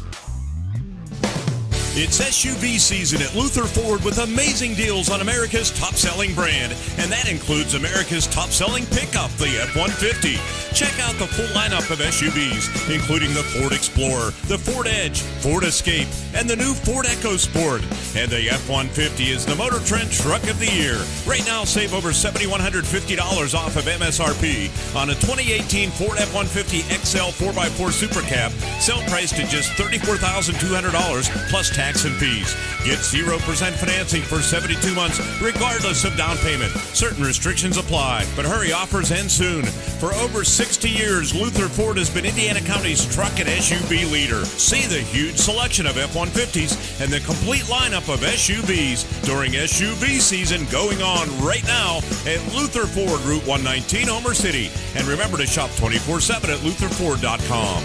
It's SUV season at Luther Ford with amazing deals on America's top-selling brand, and that includes America's top-selling pickup, the F-150. Check out the full lineup of SUVs, including the Ford Explorer, the Ford Edge, Ford Escape, and the new Ford EcoSport. And the F-150 is the Motor Trend Truck of the Year. Right now, save over $7,150 off of MSRP on a 2018 Ford F-150 XL 4x4 Super Cab, sale priced at just $34,200 plus tax and fees. Get 0% financing for 72 months, regardless of down payment. Certain restrictions apply, but hurry, offers end soon. For over 60 years, Luther Ford has been Indiana County's truck and SUV leader. See the huge selection of F-150s and the complete lineup of SUVs during SUV season going on right now at Luther Ford, Route 119, Homer City. And remember to shop 24/7 at lutherford.com.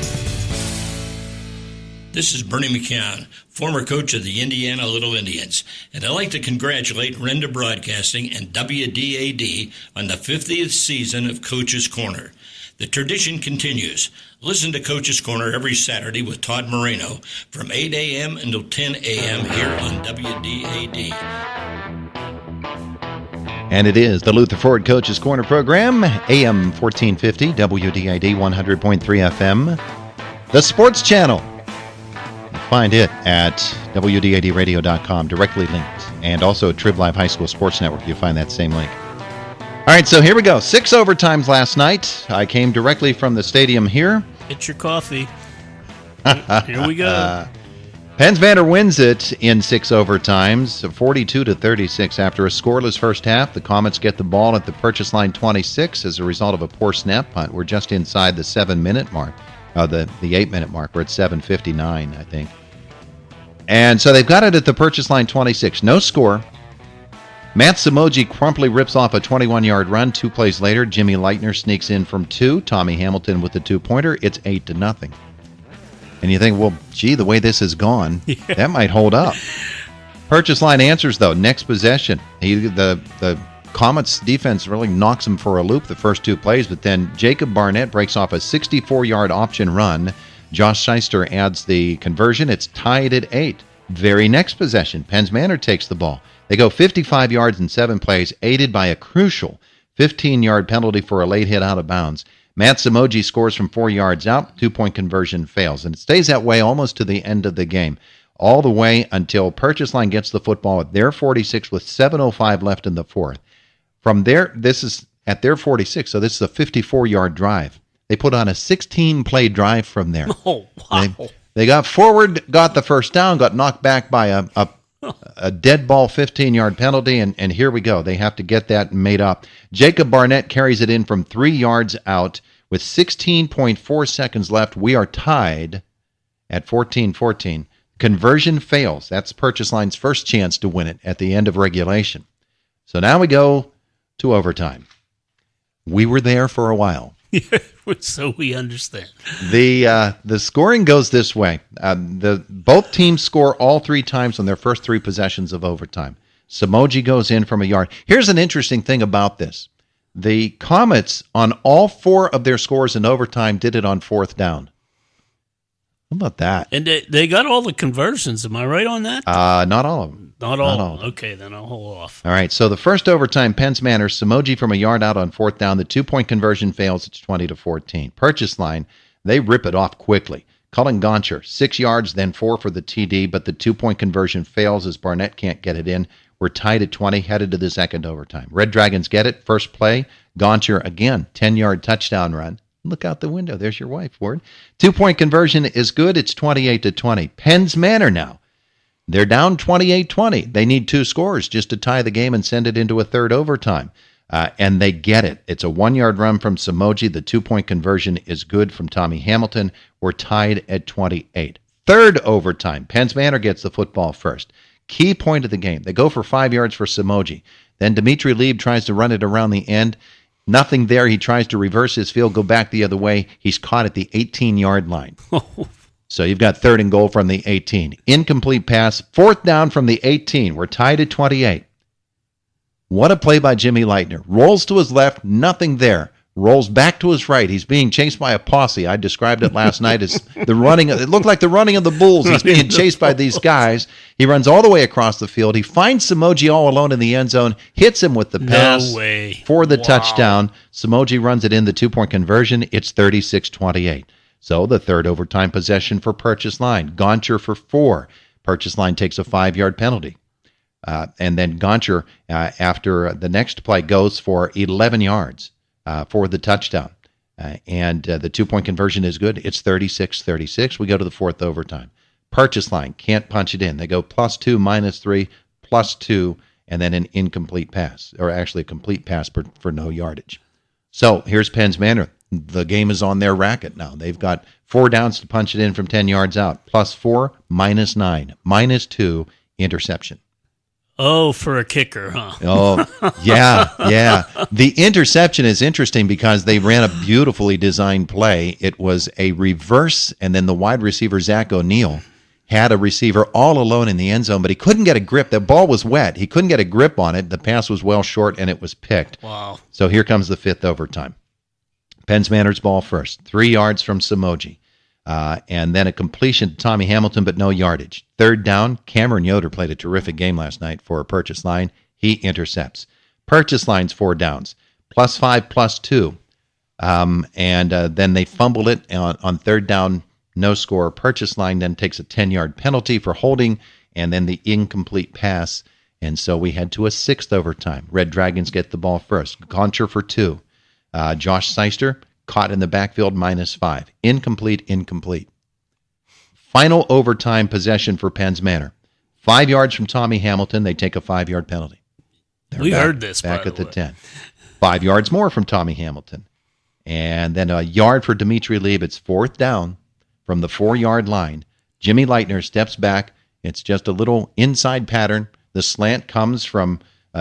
This is Bernie McCann, former coach of the Indiana Little Indians, and I'd like to congratulate Renda Broadcasting and WDAD on the 50th season of Coach's Corner. The tradition continues. Listen to Coach's Corner every Saturday with Todd Moreno from 8 a.m. until 10 a.m. here on WDAD. And it is the Luther Ford Coach's Corner program, AM 1450, WDID 100.3 FM, the Sports Channel. Find it at WDADradio.com, directly linked. And also Trib Live High School Sports Network, you'll find that same link. All right, so here we go. 6 overtimes last night. I came directly from the stadium here. Get your coffee. Here we go. Penns Manor wins it in 6 overtimes, 42-36 after a scoreless first half. The Comets get the ball at the purchase line 26 as a result of a poor snap punt. We're just inside the 7-minute mark, the 8-minute mark. We're at 7:59, I think. And so they've got it at the purchase line 26. No score. Matt Samoji promptly rips off a 21-yard run. 2 plays later, Jimmy Leitner sneaks in from 2. Tommy Hamilton with the 2-pointer. It's 8-0. And you think, well, gee, the way this has gone, that might hold up. Purchase line answers, though. Next possession. The Comets defense really knocks him for a loop the first 2 plays, but then Jacob Barnett breaks off a 64-yard option run. Josh Shyster adds the conversion. It's tied at 8. Very next possession, Penns Manor takes the ball. They go 55 yards in 7 plays, aided by a crucial 15-yard penalty for a late hit out of bounds. Matt Samoji scores from 4 yards out. 2-point conversion fails. And it stays that way almost to the end of the game, all the way until Purchase Line gets the football at their 46 with 7:05 left in the fourth. From there, this is at their 46, so this is a 54-yard drive. They put on a 16-play drive from there. Oh, wow. They got forward, got the first down, got knocked back by a dead ball 15-yard penalty, and here we go. They have to get that made up. Jacob Barnett carries it in from 3 yards out with 16.4 seconds left. We are tied at 14-14. Conversion fails. That's Purchase Line's first chance to win it at the end of regulation. So now we go to overtime. We were there for a while. So we understand. The scoring goes this way. Both teams score all 3 times on their first 3 possessions of overtime. Samoji goes in from a yard. Here's an interesting thing about this. The Comets, on all 4 of their scores in overtime, did it on 4th down. How about that? And they got all the conversions. Am I right on that? Not all of them. Not all. Okay, then I'll hold off. All right, so the first overtime, Penns Manor, Samoji from a yard out on 4th down. The 2-point conversion fails. It's 20-14. Purchase Line, they rip it off quickly. Cullen Goncher, 6 yards, then 4 for the TD, but the 2-point conversion fails as Barnett can't get it in. We're tied at 20, headed to the second overtime. Red Dragons get it. First play, Goncher again, 10-yard touchdown run. Look out the window. There's your wife, Ward. 2-point conversion is good. It's 28-20. Penns Manor now. They're down 28-20. They need 2 scores just to tie the game and send it into a third overtime. And they get it. It's a 1-yard run from Samoji. The 2-point conversion is good from Tommy Hamilton. We're tied at 28. Third overtime. Penns Manor gets the football first. Key point of the game. They go for 5 yards for Samoji. Then Dimitri Lieb tries to run it around the end. Nothing there. He tries to reverse his field, go back the other way. He's caught at the 18-yard line. So you've got 3rd and goal from the 18. Incomplete pass. 4th down from the 18. We're tied at 28. What a play by Jimmy Leitner. Rolls to his left. Nothing there. rolls back to his right. He's being chased by a posse. I described it last night as the running. It looked like the running of the bulls. He's being chased by these guys. He runs all the way across the field. He finds Samoji all alone in the end zone, hits him with the pass for the touchdown. Samoji runs it in, the 2-point conversion. It's 36-28. So the third overtime possession for Purchase Line. Goncher for 4. Purchase Line takes a 5-yard penalty. And then Goncher, after the next play, goes for 11 yards. For the touchdown. And the 2-point conversion is good. It's 36-36. We go to the fourth overtime. Purchase Line can't punch it in. They go +2, -3, +2, and then an incomplete pass, or actually a complete pass for no yardage. So here's Penns Manor. The game is on their racket now. They've got 4 downs to punch it in from 10 yards out. +4, -9, -2, interception. Oh, for a kicker, huh? Oh, yeah. The interception is interesting because they ran a beautifully designed play. It was a reverse, and then the wide receiver, Zach O'Neal, had a receiver all alone in the end zone, but he couldn't get a grip. The ball was wet. He couldn't get a grip on it. The pass was well short, and it was picked. Wow. So here comes the fifth overtime. Penns Manor's ball first, 3 yards from Samoji. And then a completion to Tommy Hamilton, but no yardage. Third down, Cameron Yoder played a terrific game last night for Purchase Line. He intercepts. Purchase Line's 4 downs, +5, +2. And then they fumbled it on third down, no score. Purchase Line then takes a 10-yard penalty for holding, and then the incomplete pass. And so we head to a sixth overtime. Red Dragons get the ball first. Goncher for 2. Josh Seister caught in the backfield, -5. Incomplete. Final overtime possession for Penns Manor. 5 yards from Tommy Hamilton. They take a 5-yard penalty. We heard this, back at the 10. 5 yards more from Tommy Hamilton. And then a yard for Dimitri Lieb. It's fourth down from the 4-yard line. Jimmy Leitner steps back. It's just a little inside pattern. The slant comes from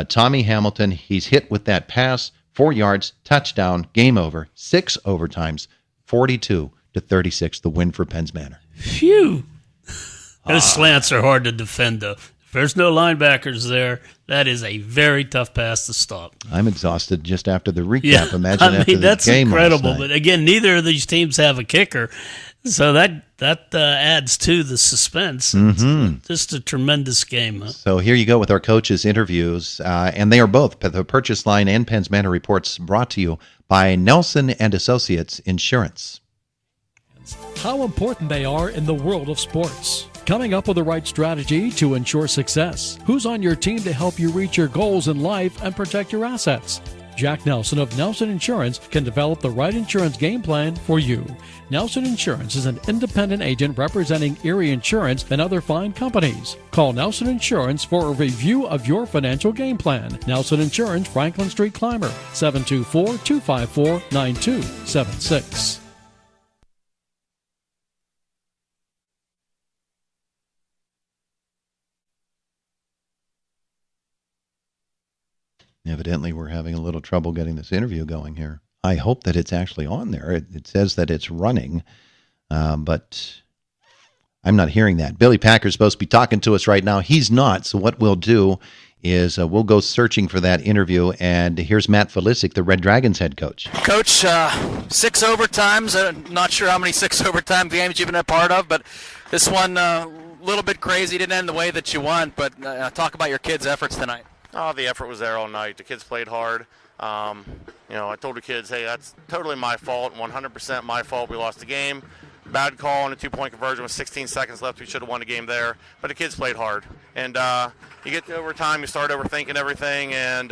Tommy Hamilton. He's hit with that pass. 4 yards, touchdown, game over. 6 overtimes, 42-36, the win for Penns Manor. Phew. Those slants are hard to defend, though. If there's no linebackers there, that is a very tough pass to stop. I'm exhausted just after the recap. Yeah, Imagine after the that's game incredible. last night. But again, neither of these teams have a kicker, so that adds to the suspense. It's just a tremendous game. Huh? So here you go with our coaches' interviews, and they are both the Purchase Line and Penns Manor reports brought to you by Nelson and Associates Insurance. How important they are in the world of sports. Coming up with the right strategy to ensure success. Who's on your team to help you reach your goals in life and protect your assets? Jack Nelson of Nelson Insurance can develop the right insurance game plan for you. Nelson Insurance is an independent agent representing Erie Insurance and other fine companies. Call Nelson Insurance for a review of your financial game plan. Nelson Insurance, Franklin Street Clymer, 724-254-9276. Evidently, we're having a little trouble getting this interview going here. I hope that it's actually on there. It says that it's running, but I'm not hearing that. Billy Packer's supposed to be talking to us right now. He's not, so what we'll do is we'll go searching for that interview, and here's Matt Felicic, the Red Dragons head coach. Coach, 6 overtimes. Not sure how many 6 overtime games you've been a part of, but this one a little bit crazy. Didn't end the way that you want, but talk about your kids' efforts tonight. Oh, the effort was there all night. The kids played hard. I told the kids, hey, that's totally my fault, 100% my fault. We lost the game. Bad call on a 2-point conversion with 16 seconds left. We should have won the game there. But the kids played hard. And you get to overtime, you start overthinking everything, and,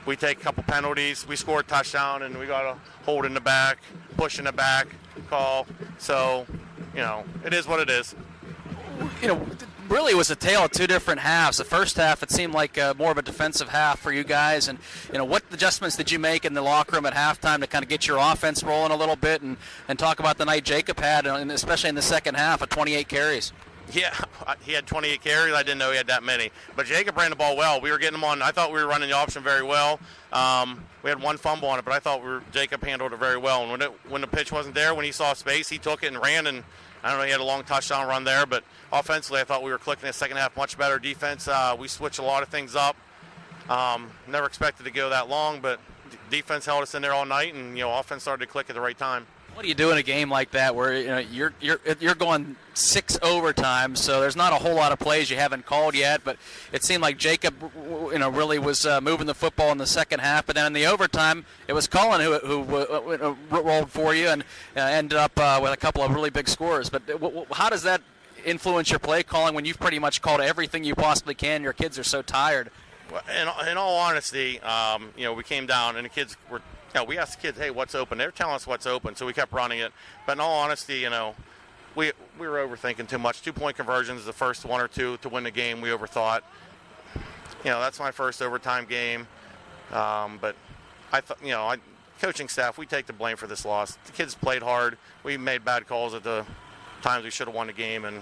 we take a couple penalties. We score a touchdown, and we got to hold in the back, push in the back, call. So, it is what it is. Really, it was a tale of 2 different halves. The first half, it seemed like more of a defensive half for you guys. And, what adjustments did you make in the locker room at halftime to kind of get your offense rolling a little bit and talk about the night Jacob had, and especially in the second half, of 28 carries? Yeah, he had 28 carries. I didn't know he had that many. But Jacob ran the ball well. We were getting him on. I thought we were running the option very well. We had 1 fumble on it, but I thought Jacob handled it very well. And when the pitch wasn't there, when he saw space, he took it and ran, and I don't know, he had a long touchdown run there, but offensively I thought we were clicking the second half much better. Defense, we switched a lot of things up. Never expected to go that long, but defense held us in there all night, and offense started to click at the right time. What do you do in a game like that where you're going 6 overtime, so there's not a whole lot of plays you haven't called yet, but it seemed like Jacob really was moving the football in the second half, but then in the overtime it was Cullen who rolled for you and ended up with a couple of really big scores. But how does that influence your play calling when you've pretty much called everything you possibly can? Your kids are so tired. Well, in all honesty, we came down and the kids were. We asked the kids, hey, what's open? They were telling us what's open, so we kept running it. But in all honesty, we were overthinking too much. 2-point conversions, the first one or two to win the game, we overthought. That's my first overtime game. But I thought, coaching staff, we take the blame for this loss. The kids played hard. We made bad calls at the times we should have won the game, and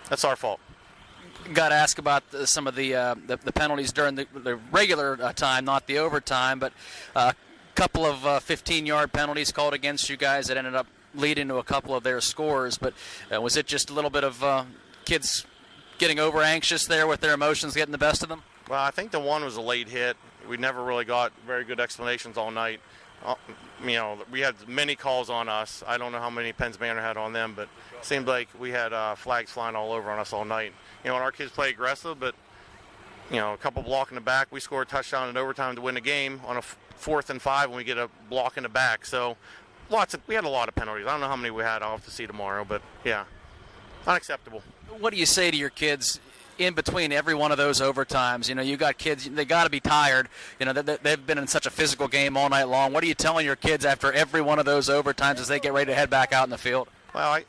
that's our fault. Got to ask about some of the penalties during the regular time, not the overtime, but. Couple of 15-yard penalties called against you guys that ended up leading to a couple of their scores. But was it just a little bit of kids getting over anxious there with their emotions getting the best of them? Well, I think the one was a late hit. We never really got very good explanations all night. We had many calls on us. I don't know how many Penns Manor had on them, but it seemed like we had flags flying all over on us all night. And our kids play aggressive, but a couple block in the back. We scored a touchdown in overtime to win the game on a 4th and 5 when we get a block in the back. So we had a lot of penalties. I don't know how many we had. I'll have to see tomorrow, but yeah, unacceptable. What do you say to your kids in between every one of those overtimes? You got kids, they got to be tired. They've been in such a physical game all night long. What are you telling your kids after every one of those overtimes as they get ready to head back out in the field? Well, it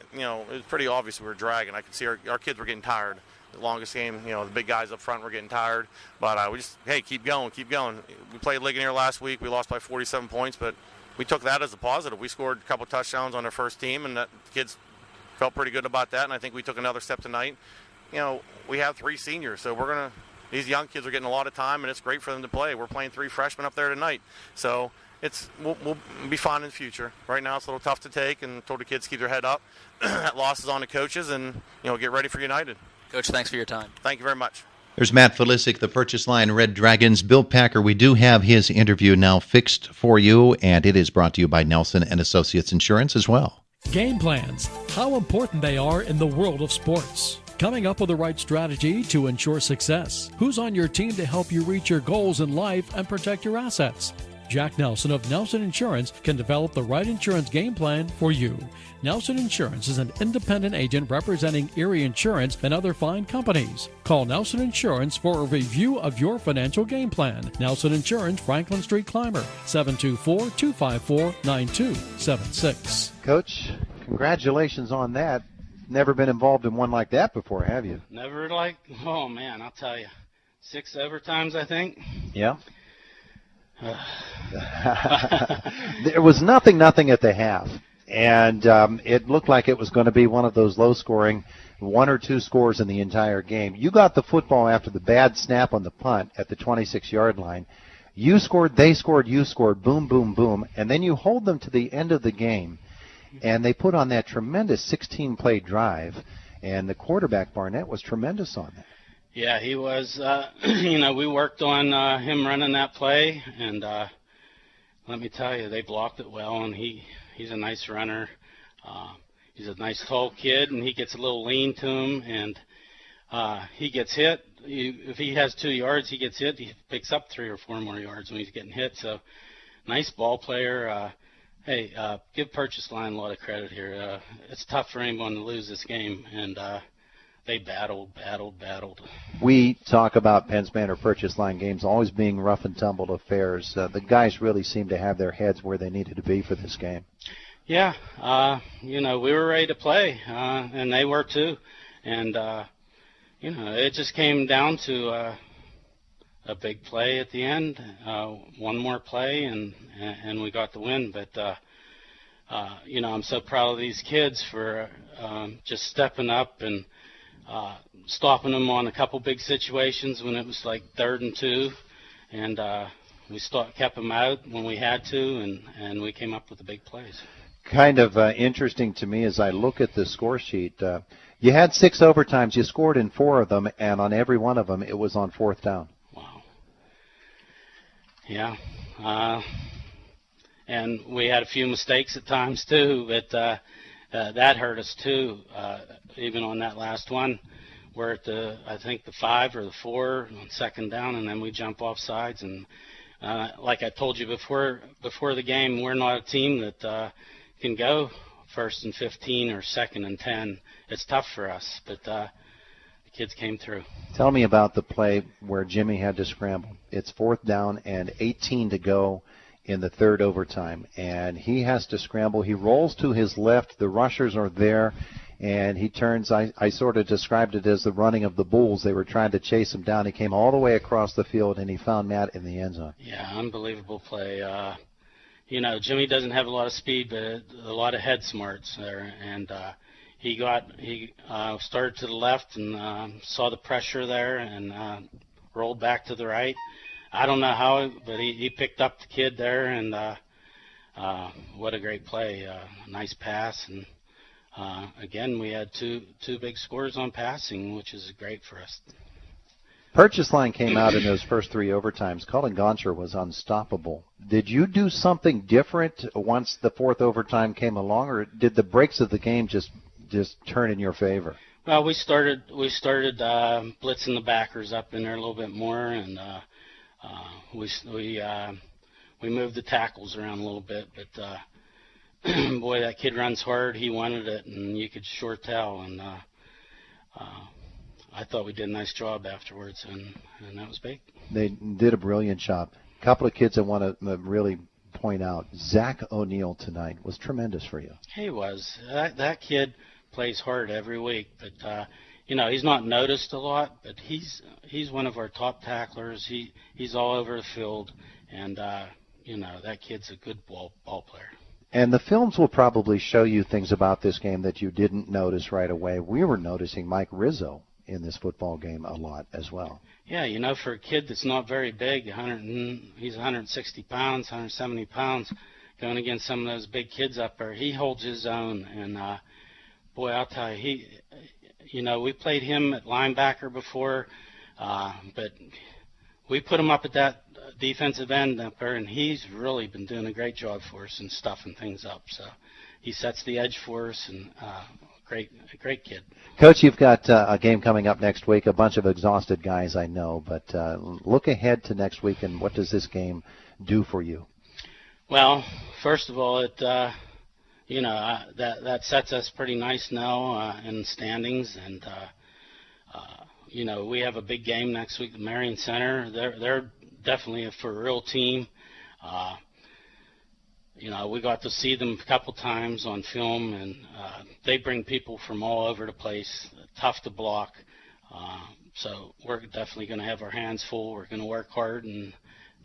was pretty obvious we were dragging. I could see our kids were getting tired. The longest game, the big guys up front were getting tired. But we just, hey, keep going. We played Ligonier last week. We lost by 47 points, but we took that as a positive. We scored a couple touchdowns on our first team, and the kids felt pretty good about that, and I think we took another step tonight. We have 3 seniors, so these young kids are getting a lot of time, and it's great for them to play. We're playing 3 freshmen up there tonight. So we'll be fine in the future. Right now it's a little tough to take, and told the kids to keep their head up. That loss is on the coaches, and, get ready for United. Coach, thanks for your time. Thank you very much. There's Matt Felisic, the Purchase Line Red Dragons. Bill Packer, we do have his interview now fixed for you, and it is brought to you by Nelson and Associates Insurance as well. Game plans, how important they are in the world of sports. Coming up with the right strategy to ensure success. Who's on your team to help you reach your goals in life and protect your assets? Jack Nelson of Nelson Insurance can develop the right insurance game plan for you. Nelson Insurance is an independent agent representing Erie Insurance and other fine companies. Call Nelson Insurance for a review of your financial game plan. Nelson Insurance, Franklin Street Clymer, 724-254-9276. Coach, congratulations on that. Never been involved in one like that before, have you? Never oh man, I'll tell you. 6 overtimes, I think. Yeah. There was nothing at the half. And it looked like it was going to be one of those low-scoring 1 or 2 scores in the entire game. You got the football after the bad snap on the punt at the 26-yard line. You scored, they scored, you scored, boom, boom, boom. And then you hold them to the end of the game, and they put on that tremendous 16-play drive. And the quarterback, Barnett, was tremendous on that. Yeah, he was. We worked on him running that play, and let me tell you, they blocked it well, and he's a nice runner. He's a nice tall kid, and he gets a little lean to him, and he gets hit. If he has 2 yards, he gets hit. He picks up 3 or 4 more yards when he's getting hit. So, nice ball player. Give Purchase Line a lot of credit here. It's tough for anyone to lose this game, and they battled. We talk about Penns Manor Purchase Line games always being rough and tumble affairs. The guys really seem to have their heads where they needed to be for this game. Yeah, we were ready to play, and they were too. And, it just came down to a big play at the end, one more play, and we got the win. But, I'm so proud of these kids for just stepping up and stopping them on a couple big situations when it was like 3rd and 2, and we kept them out when we had to, and we came up with the big plays. Kind of interesting to me as I look at the score sheet. You had 6 overtimes. You scored in 4 of them, and on every one of them, it was on 4th down. Wow. Yeah. And we had a few mistakes at times too, but that hurt us too, even on that last one. We're at I think the 5 or the 4 on second down, and then we jump off sides. And like I told you before the game, we're not a team that can go 1st and 15 or 2nd and 10. It's tough for us, but the kids came through. Tell me about the play where Jimmy had to scramble. It's 4th down and 18 to go in the 3rd overtime, and he has to scramble. He rolls to his left. The rushers are there, and he turns. I sort of described it as the running of the bulls. They were trying to chase him down. He came all the way across the field, and he found Matt in the end zone. Yeah, unbelievable play. Jimmy doesn't have a lot of speed, but a lot of head smarts there, and he started to the left and saw the pressure there and rolled back to the right. I don't know how, but he picked up the kid there, and what a great play. Nice pass, and again, we had two big scores on passing, which is great for us. Purchase Line came out in those first 3 overtimes. Colin Goncher was unstoppable. Did you do something different once the 4th overtime came along, or did the breaks of the game just turn in your favor? Well, we started blitzing the backers up in there a little bit more, and we moved the tackles around a little bit, but boy, that kid runs hard. He wanted it, and you could sure tell. And I thought we did a nice job afterwards, and that was big. They did a brilliant job. A couple of kids I want to really point out. Zach O'Neill tonight was tremendous for you. He was. That kid plays hard every week, but he's not noticed a lot, but he's one of our top tacklers. He's all over the field, and that kid's a good ball player. And the films will probably show you things about this game that you didn't notice right away. We were noticing Mike Rizzo in this football game a lot as well. Yeah, for a kid that's not very big, he's 160 pounds, 170 pounds, going against some of those big kids up there. He holds his own, and boy, I'll tell you, we played him at linebacker before, but we put him up at that defensive end up there, and he's really been doing a great job for us and stuffing things up. So he sets the edge for us, and great kid. Coach, you've got a game coming up next week, a bunch of exhausted guys, I know, but look ahead to next week, and what does this game do for you? Well, first of all, it that sets us pretty nice now in the standings, and we have a big game next week at Marion Center. They're definitely a real team. We got to see them a couple times on film, and they bring people from all over the place, tough to block. So we're definitely going to have our hands full. We're going to work hard and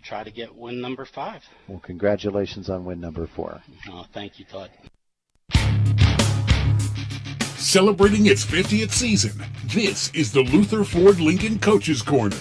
try to get win number 5. Well, congratulations on win number 4. Oh, thank you, Todd. Celebrating its 50th season, this is the Luther Ford Lincoln Coaches Corner.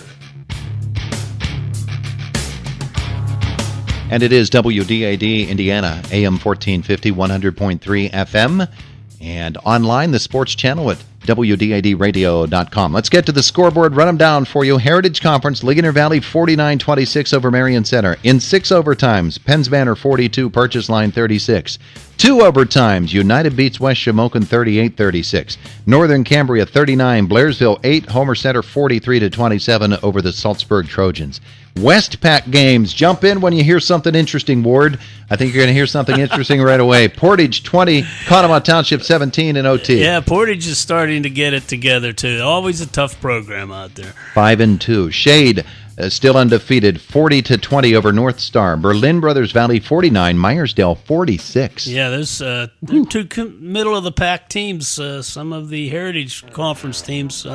And it is WDAD Indiana, AM 1450, 100.3 FM, and online, the sports channel at WDADradio.com. Let's get to the scoreboard, run them down for you. Heritage Conference, Ligonier Valley 49-26 over Marion Center. In 6 overtimes, Penns Banner 42, Purchase Line 36. 2 overtimes, United beats West Shamokin 38-36. Northern Cambria 39, Blairsville 8, Homer Center 43-27 over the Salzburg Trojans. Westpac games. Jump in when you hear something interesting, Ward. I think you're going to hear something interesting right away. Portage 20, Conemaugh Township 17 in OT. Yeah, Portage is starting to get it together, too. Always a tough program out there. 5-2. Shade still undefeated, 40-20 over North Star. Berlin Brothers Valley 49, Myersdale 46. Yeah, there's two middle-of-the-pack teams. Some of the Heritage Conference teams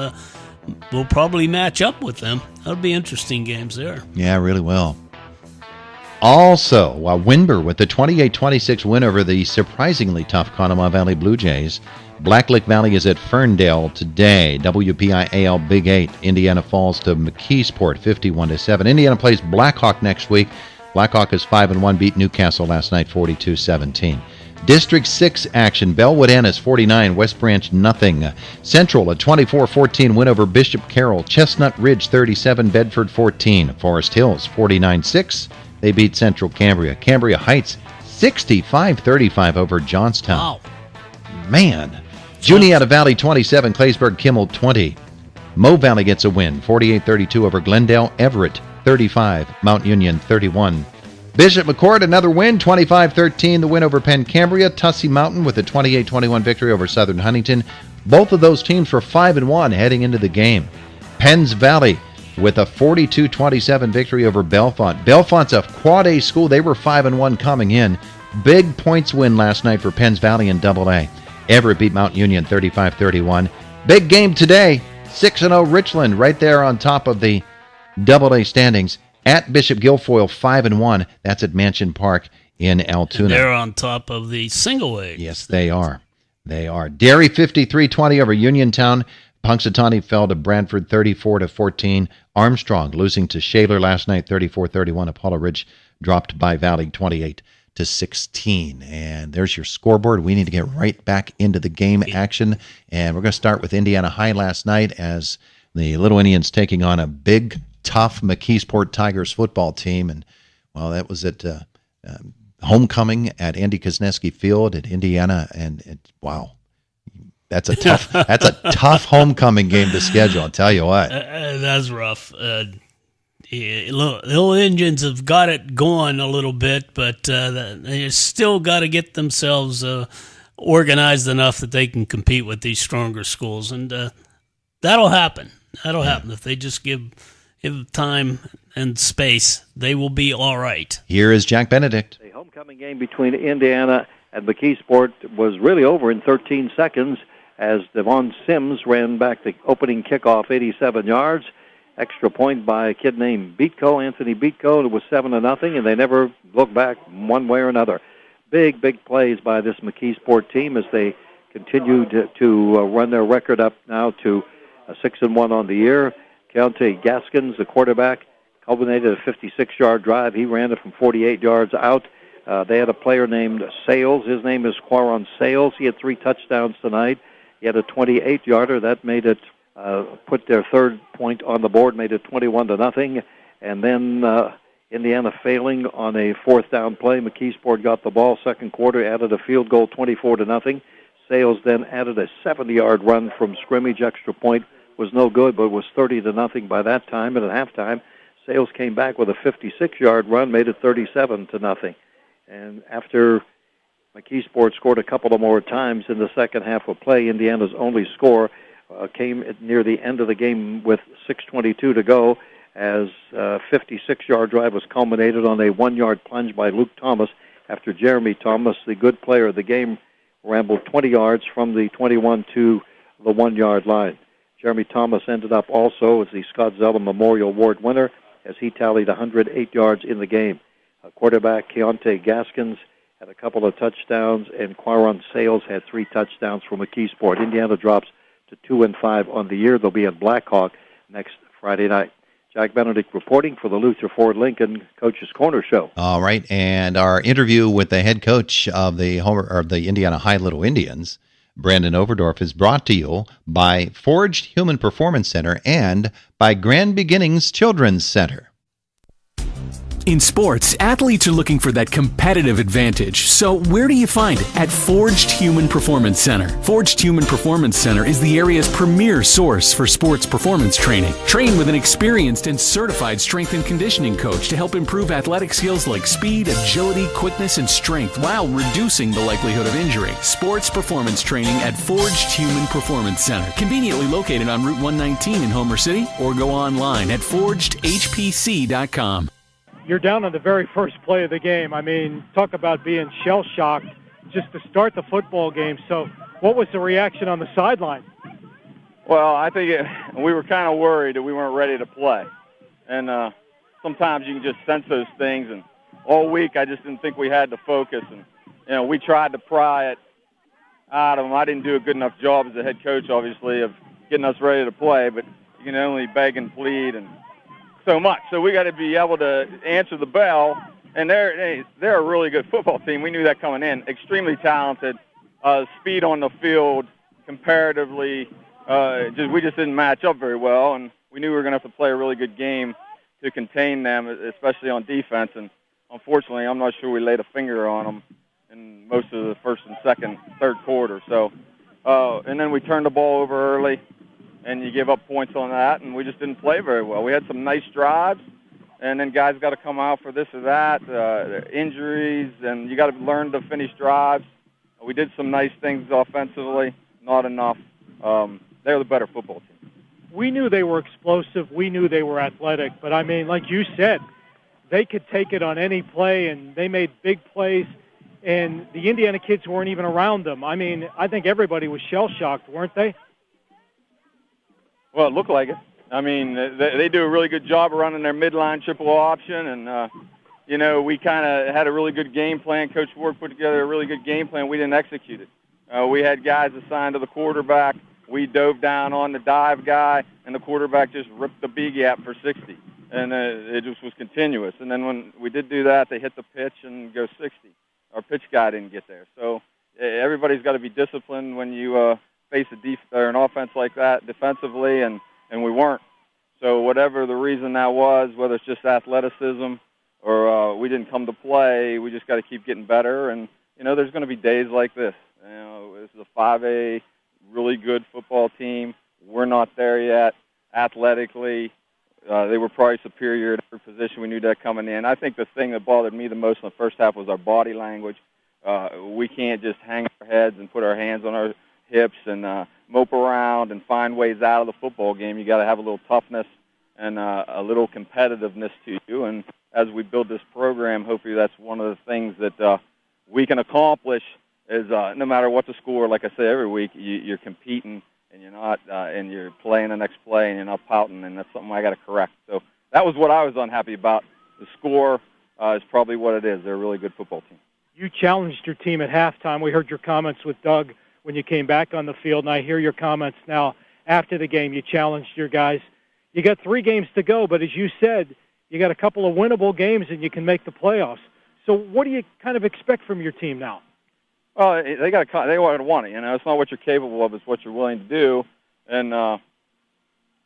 will probably match up with them. That'll be interesting games there. Yeah, really will. Also, Winber with the 28-26 win over the surprisingly tough Conemaugh Valley Blue Jays. Blacklick Valley is at Ferndale today. WPIAL Big 8. Indiana falls to McKeesport 51-7. Indiana plays Blackhawk next week. Blackhawk is 5-1, beat Newcastle last night 42-17. District 6 action. Bellwood Ennis 49, West Branch nothing. Central a 24-14 win over Bishop Carroll. Chestnut Ridge 37, Bedford 14. Forest Hills 49-6. they beat Central Cambria. Cambria Heights 65-35 over Johnstown. Wow. Man. Juniata Valley 27, Claysburg Kimmel 20. Mo Valley gets a win, 48-32 over Glendale. Everett 35, Mount Union 31. Bishop McCord, another win, 25-13, the win over Penn Cambria. Tussey Mountain with a 28-21 victory over Southern Huntington. Both of those teams were 5-1 heading into the game. Penns Valley with a 42-27 victory over Bellefonte. Bellefonte's a quad A school. They were 5-1 coming in. Big points win last night for Penns Valley in AA. Everett beat Mount Union 35-31. Big game today, 6-0 Richland right there on top of the AA standings. At Bishop Guilfoyle 5-1. That's at Mansion Park in Altoona. They're on top of the single A. Yes, they are. They are. Derry 53-20 over Uniontown. Punxsutawney fell to Brantford 34-14. Armstrong losing to Shaler last night 34-31. Apollo Ridge dropped by Valley 28-16. And there's your scoreboard. We need to get right back into the game action. And we're going to start with Indiana High last night as the Little Indians taking on a big, tough McKeesport Tigers football team. And, well, that was at homecoming at Andy Kosneski Field at Indiana. And wow. That's a tough homecoming game to schedule, I'll tell you what. That's rough. The Little Indians have got it going a little bit, but they still got to get themselves organized enough that they can compete with these stronger schools, and that'll happen. That'll happen if they just give time and space. They will be all right. Here is Jack Benedict. The homecoming game between Indiana and McKeesport was really over in 13 seconds. As Devon Sims ran back the opening kickoff 87 yards. Extra point by a kid named Beatco, Anthony Beatco. It was 7-0, and they never looked back one way or another. Big plays by this McKeesport team as they continued to run their record up now to 6-1 on the year. Keontae Gaskins, the quarterback, culminated a 56-yard drive. He ran it from 48 yards out. They had a player named Sales. His name is Quaron Sales. He had 3 touchdowns tonight. He had a 28-yarder. That made it, put their third point on the board, made it 21-0. And then Indiana failing on a fourth down play. McKeesport got the ball second quarter, added a field goal 24-0. Sales then added a 70-yard run from scrimmage. Extra point was no good, but it was 30-0 by that time. And at halftime, Sales came back with a 56-yard run, made it 37-0. And after McKeesport scored a couple of more times in the second half of play, Indiana's only score came near the end of the game with 6:22 to go as a 56-yard drive was culminated on a 1-yard plunge by Luke Thomas after Jeremy Thomas, the good player of the game, rambled 20 yards from the 21 to the 1-yard line. Jeremy Thomas ended up also as the Scott Zella Memorial Award winner as he tallied 108 yards in the game. Quarterback Keontae Gaskins had a couple of touchdowns, and Quaron Sales had 3 touchdowns for McKeesport. Indiana drops to 2-5 on the year. They'll be at Blackhawk next Friday night. Jack Benedict reporting for the Luther Ford Lincoln Coach's Corner Show. All right, and our interview with the head coach of the Indiana High Little Indians, Brandon Overdorf, is brought to you by Forged Human Performance Center and by Grand Beginnings Children's Center. In sports, athletes are looking for that competitive advantage. So where do you find it? At Forged Human Performance Center. Forged Human Performance Center is the area's premier source for sports performance training. Train with an experienced and certified strength and conditioning coach to help improve athletic skills like speed, agility, quickness, and strength while reducing the likelihood of injury. Sports performance training at Forged Human Performance Center. Conveniently located on Route 119 in Homer City, or go online at forgedhpc.com. You're down on the very first play of the game. I mean, talk about being shell-shocked just to start the football game. So what was the reaction on the sideline? Well, I think we were kind of worried that we weren't ready to play. And sometimes you can just sense those things. And all week I just didn't think we had the focus. And, you know, we tried to pry it out of them. I didn't do a good enough job as a head coach, obviously, of getting us ready to play. But you can only beg and plead and so much. So we got to be able to answer the bell, and they're a really good football team. We knew that coming in. Extremely talented, speed on the field comparatively. We just didn't match up very well, and we knew we were going to have to play a really good game to contain them, especially on defense. And unfortunately, I'm not sure we laid a finger on them in most of the first and second, third quarter. So, and then we turned the ball over early, and you give up points on that, and we just didn't play very well. We had some nice drives, and then guys got to come out for this or that, injuries, and you got to learn to finish drives. We did some nice things offensively, not enough. They're the better football team. We knew they were explosive. We knew they were athletic. But, I mean, like you said, they could take it on any play, and they made big plays, and the Indiana kids weren't even around them. I mean, I think everybody was shell-shocked, weren't they? Well, it looked like it. I mean, they do a really good job of running their midline triple option, and, you know, we kind of had a really good game plan. Coach Ward put together a really good game plan. We didn't execute it. We had guys assigned to the quarterback. We dove down on the dive guy, and the quarterback just ripped the B gap for 60. And it just was continuous. And then when we did do that, they hit the pitch and go 60. Our pitch guy didn't get there. So everybody's got to be disciplined when you face an offense like that defensively, and we weren't. So whatever the reason that was, whether it's just athleticism or we didn't come to play, we just got to keep getting better. And, you know, there's going to be days like this. You know, this is a 5A, really good football team. We're not there yet athletically. They were probably superior in every position. We knew that coming in. I think the thing that bothered me the most in the first half was our body language. We can't just hang our heads and put our hands on our hips and mope around and find ways out of the football game. You got to have a little toughness and a little competitiveness to you. And as we build this program, hopefully that's one of the things that we can accomplish. Is no matter what the score, like I say every week, you're competing and you're not, and you're playing the next play and you're not pouting, and that's something I got to correct. So that was what I was unhappy about. The score is probably what it is. They're a really good football team. You challenged your team at halftime. We heard your comments with Doug when you came back on the field, and I hear your comments now after the game. You challenged your guys. You got 3 games to go, but as you said, you got a couple of winnable games and you can make the playoffs. So what do you kind of expect from your team now? Well, they want it. You know, it's not what you're capable of; it's what you're willing to do, and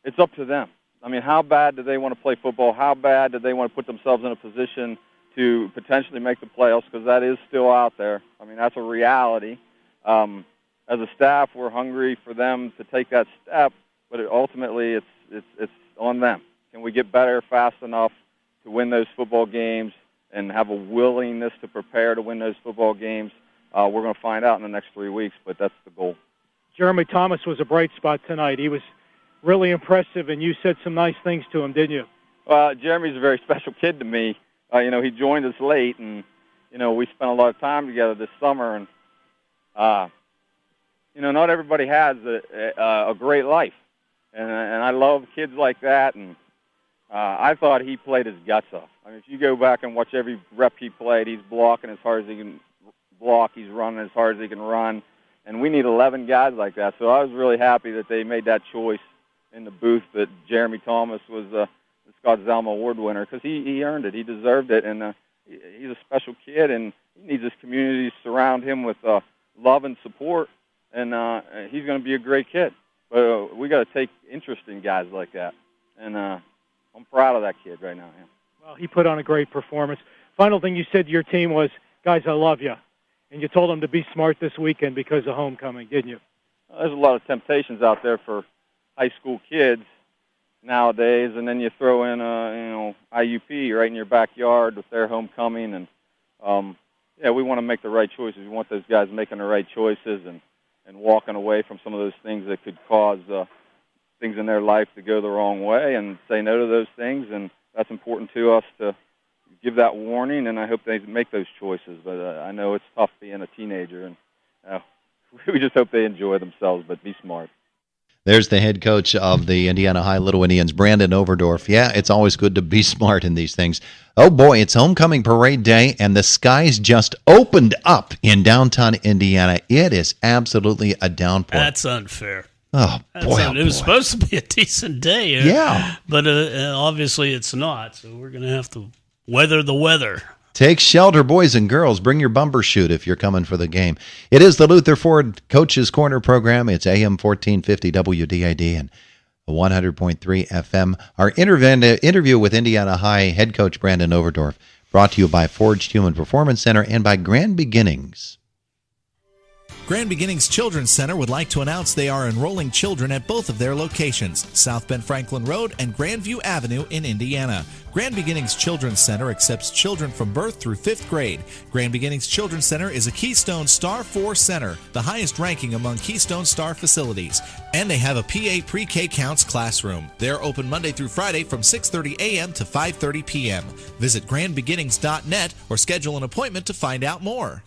it's up to them. I mean, how bad do they want to play football? How bad do they want to put themselves in a position to potentially make the playoffs? Because that is still out there. I mean, that's a reality. As a staff, we're hungry for them to take that step, but ultimately, it's on them. Can we get better fast enough to win those football games and have a willingness to prepare to win those football games? We're going to find out in the next 3 weeks, but that's the goal. Jeremy Thomas was a bright spot tonight. He was really impressive, and you said some nice things to him, didn't you? Jeremy's a very special kid to me. You know, he joined us late, and, you know, we spent a lot of time together this summer, and, you know, not everybody has a great life. And I love kids like that, and I thought he played his guts off. I mean, if you go back and watch every rep he played, he's blocking as hard as he can block, he's running as hard as he can run, and we need 11 guys like that. So I was really happy that they made that choice in the booth that Jeremy Thomas was the Scott Zalma Award winner, because he earned it, he deserved it, and he's a special kid, and he needs his community to surround him with love and support, and he's going to be a great kid. But we got to take interest in guys like that, and I'm proud of that kid right now. Yeah. Well, he put on a great performance. Final thing you said to your team was, guys, I love you. And you told them to be smart this weekend because of homecoming, didn't you? There's a lot of temptations out there for high school kids nowadays, and then you throw in IUP right in your backyard with their homecoming, and yeah, we want to make the right choices. We want those guys making the right choices and walking away from some of those things that could cause things in their life to go the wrong way, and say no to those things, and that's important to us to give that warning, and I hope they make those choices. But I know it's tough being a teenager, and we just hope they enjoy themselves, but be smart. There's the head coach of the Indiana High Little Indians, Brandon Overdorf. Yeah, it's always good to be smart in these things. Oh, boy, it's homecoming parade day, and the skies just opened up in downtown Indiana. It is absolutely a downpour. That's unfair. Oh, boy. It was supposed to be a decent day. Yeah. But obviously it's not, so we're going to have to weather the weather. Take shelter, boys and girls. Bring your bumper chute if you're coming for the game. It is the Luther Ford Coach's Corner program. It's AM 1450 WDID and 100.3 FM. Our interview with Indiana High head coach Brandon Overdorf, brought Brought to you by Forged Human Performance Center and by Grand Beginnings. Grand Beginnings Children's Center would like to announce they are enrolling children at both of their locations, South Bend Franklin Road and Grandview Avenue in Indiana. Grand Beginnings Children's Center accepts children from birth through 5th grade. Grand Beginnings Children's Center is a Keystone Star 4 center, the highest ranking among Keystone Star facilities. And they have a PA Pre-K Counts classroom. They're open Monday through Friday from 6:30 a.m. to 5:30 p.m. Visit grandbeginnings.net or schedule an appointment to find out more.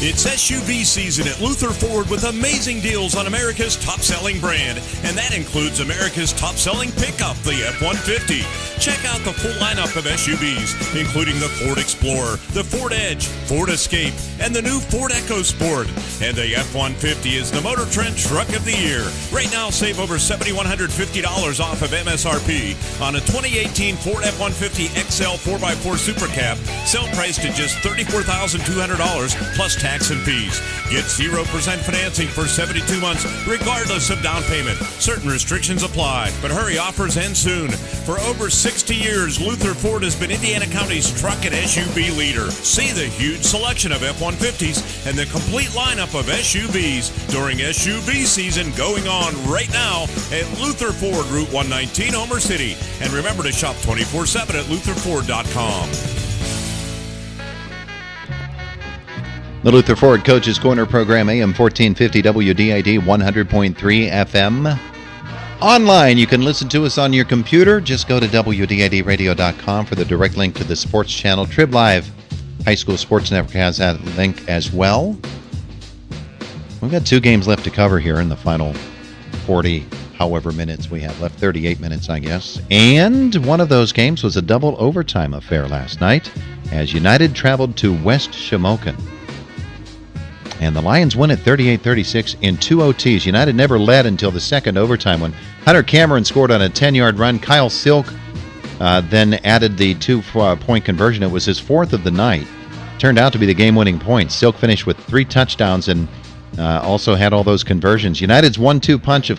It's SUV season at Luther Ford with amazing deals on America's top-selling brand, and that includes America's top-selling pickup, the F-150. Check out the full lineup of SUVs, including the Ford Explorer, the Ford Edge, Ford Escape, and the new Ford EcoSport. And the F-150 is the Motor Trend Truck of the Year. Right now, save over $7,150 off of MSRP on a 2018 Ford F-150 XL 4x4 Super Cab, sale priced at just $34,200 plus tax and fees. Get 0% financing for 72 months, regardless of down payment. Certain restrictions apply, but hurry, offers end soon. For over 60 years, Luther Ford has been Indiana County's truck and SUV leader. See the huge selection of F-150s and the complete lineup of SUVs during SUV season going on right now at Luther Ford, Route 119, Homer City. And remember to shop 24/7 at lutherford.com. The Luther Ford Coaches Corner program, AM 1450 WDID 100.3 FM. Online, you can listen to us on your computer. Just go to WDIDradio.com for the direct link to the sports channel. Trib Live High School Sports Network has that link as well. We've got 2 games left to cover here in the final 40 however minutes we have left. 38 minutes, I guess. And one of those games was a double overtime affair last night as United traveled to West Shamokin. And the Lions win at 38-36 in 2 OTs. United never led until the second overtime when Hunter Cameron scored on a 10-yard run. Kyle Silk then added the 2-point conversion. It was his 4th of the night. Turned out to be the game-winning point. Silk finished with 3 touchdowns and also had all those conversions. United's 1-2 punch of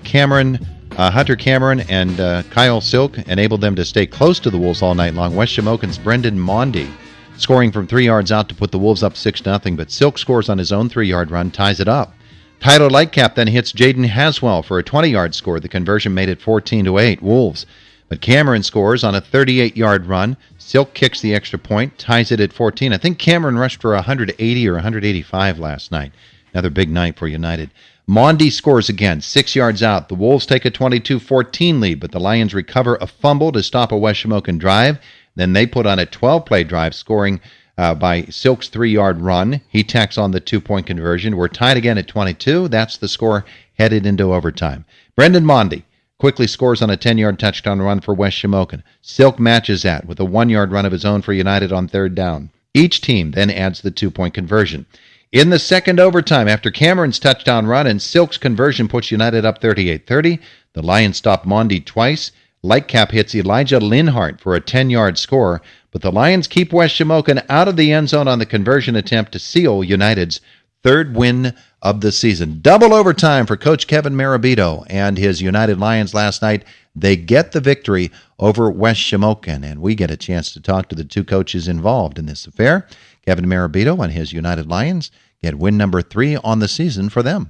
Hunter Cameron and Kyle Silk enabled them to stay close to the Wolves all night long. West Shamokin's Brendan Mondi scoring from 3 yards out to put the Wolves up 6-0, but Silk scores on his own 3-yard run, ties it up. Tyler Lightcap then hits Jaden Haswell for a 20-yard score. The conversion made it 14-8, Wolves. But Cameron scores on a 38-yard run. Silk kicks the extra point, ties it at 14. I think Cameron rushed for 180 or 185 last night. Another big night for United. Mondi scores again, 6 yards out. The Wolves take a 22-14 lead, but the Lions recover a fumble to stop a West Shamokin drive. Then they put on a 12-play drive, scoring by Silk's 3-yard run. He tacks on the 2-point conversion. We're tied again at 22. That's the score headed into overtime. Brendan Mondi quickly scores on a 10-yard touchdown run for West Shamokin. Silk matches that with a 1-yard run of his own for United on 3rd down. Each team then adds the 2-point conversion. In the second overtime, after Cameron's touchdown run and Silk's conversion puts United up 38-30, the Lions stop Mondi twice. Lightcap hits Elijah Linhart for a 10-yard score, but the Lions keep West Shamokin out of the end zone on the conversion attempt to seal United's 3rd win of the season. Double overtime for Coach Kevin Marabito and his United Lions last night. They get the victory over West Shamokin, and we get a chance to talk to the 2 coaches involved in this affair. Kevin Marabito and his United Lions get win number 3 on the season for them.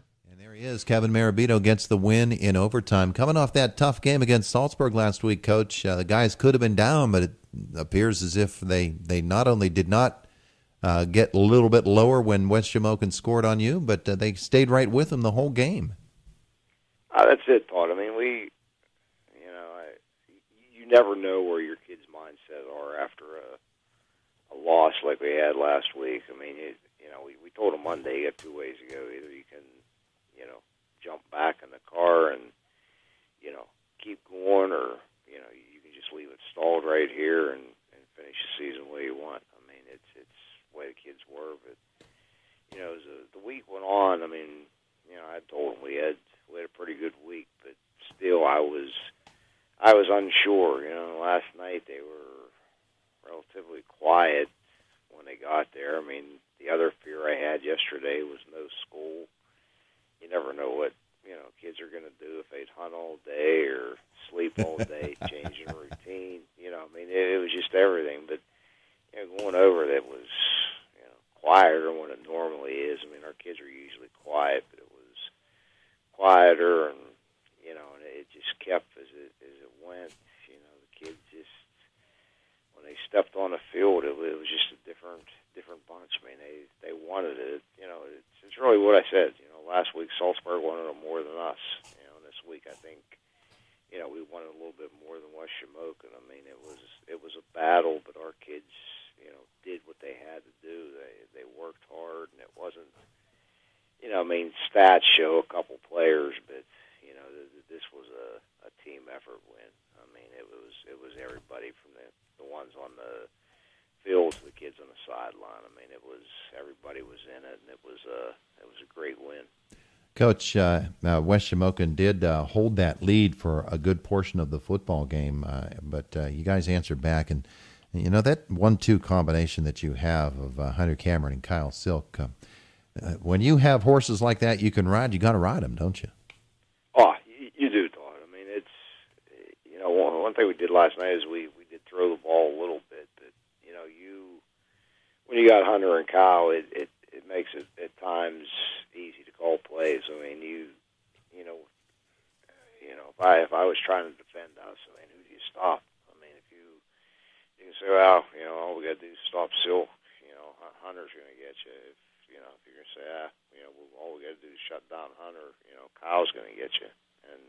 Is Kevin Marabito gets the win in overtime. Coming off that tough game against Salzburg last week, Coach, the guys could have been down, but it appears as if they not only did not get a little bit lower when West Shamokin scored on you, but they stayed right with them the whole game. That's it, Todd. I mean, you never know where your kids' mindset are after a loss like we had last week. I mean, we told them Monday you got 2 ways to go. Either you can jump back in the car and, keep going, or, you can just leave it stalled right here and finish the season the way you want. I mean, it's the way the kids were, but, as the week went on, I mean, I told them we had a pretty good week, but still I was unsure. Last night they were relatively quiet when they got there. I mean, the other fear I had yesterday was no school. You never know what kids are going to do if they'd hunt all day or sleep all day, changing routine. It was just everything. But going over that was quieter than what it normally is. Our kids are usually quiet, but it was quieter, and and it just kept as it went. The kids just, when they stepped on the field, it was just a different bunch. They wanted it. It's really what I said. Last week Salzburg wanted it more than us. And this week I think we wanted a little bit more than West Shamokin. It was a battle, but our kids did what they had to do. They worked hard, and it wasn't. Stats show a couple players, but this was a team effort win. It was everybody from the ones on the field to the kids on the sideline. Everybody was in it, and it was a great win. Coach, West Shamokin did hold that lead for a good portion of the football game, but you guys answered back, and that 1-2 combination that you have of Hunter Cameron and Kyle Silk. When you have horses like that you can ride, you got to ride them, don't you? Oh, you do, Todd. It's one thing we did last night is we did throw the ball a little bit, but when you got Hunter and Kyle, it makes it at times easy to call plays. If I was trying to defend us, who do you stop? If you can say, well, all we got to do is stop Silk. Hunter's going to get you. If you're going to say, all we got to do is shut down Hunter, Kyle's going to get you. And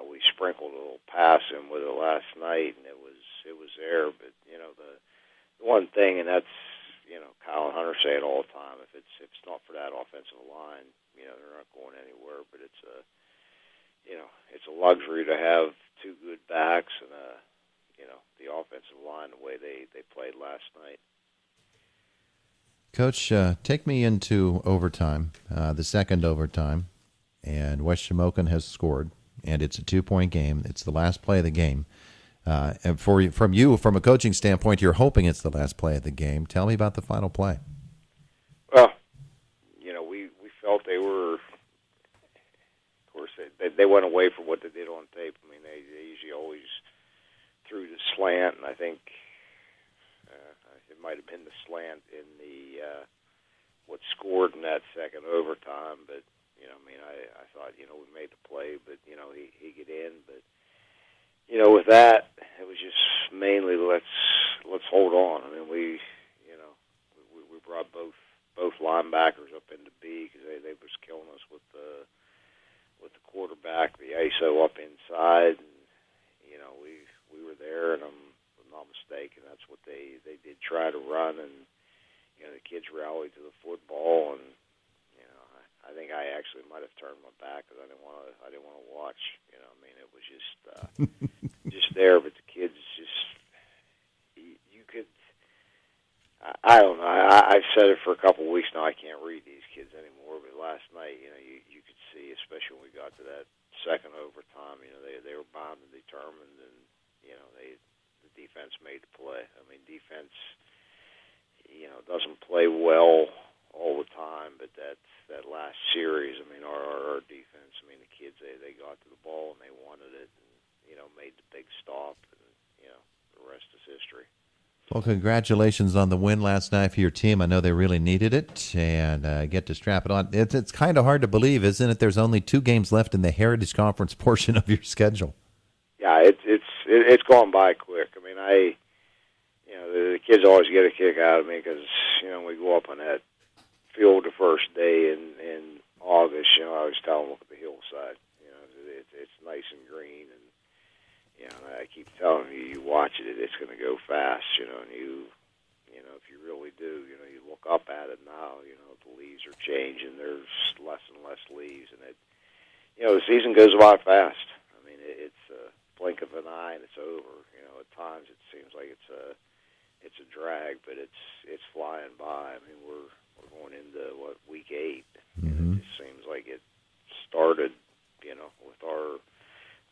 we sprinkled a little pass in with it last night, and it was there. But the one thing, and that's Kyle and Hunter say it all the time. If it's not for that offensive line, they're not going anywhere. But it's a luxury to have two good backs and the offensive line the way they played last night. Coach, take me into overtime, the second overtime, and West Shamokin has scored, and it's a 2-point game. It's the last play of the game. And from a coaching standpoint, you're hoping it's the last play of the game. Tell me about the final play. Well, we felt they were, of course, they went away from what they did on tape. They usually always threw the slant, and I think it might have been the slant in the what scored in that second overtime. But I thought we made the play, but he get in. But with that, it was just mainly let's hold on. We brought both linebackers up into B because they was killing us with the quarterback, the ISO up inside, and we were there, and I'm not mistaken, that's what they did try to run, and the kids rallied to the football, and I think I actually might have turned my back because I didn't want to watch. It was just there, but the kids just you could. I don't know. I've said it for a couple of weeks now. I can't read these kids anymore. But last night, you could see, especially when we got to that second overtime, they were bound and determined, and the defense made the play. Defense, doesn't play well all the time, but that last series, our defense, the kids, they got to the ball and they wanted it, and made the big stop, and the rest is history. Well, congratulations on the win last night for your team. I know they really needed it, and get to strap it on. It's kind of hard to believe, isn't it? There's only 2 games left in the Heritage Conference portion of your schedule. Yeah, it's gone by quick. The kids always get a kick out of me because we go up on that field the first day in August. I always tell them, look at the hillside. It's nice and green, and I keep telling you watch it. It's going to go fast. And if you really do, you look up at it now. The leaves are changing. There's less and less leaves, and the season goes by fast. It's a blink of an eye and it's over. At times it seems like it's a drag, but it's flying by. We're going into week 8. Mm-hmm. It just seems like it started, with our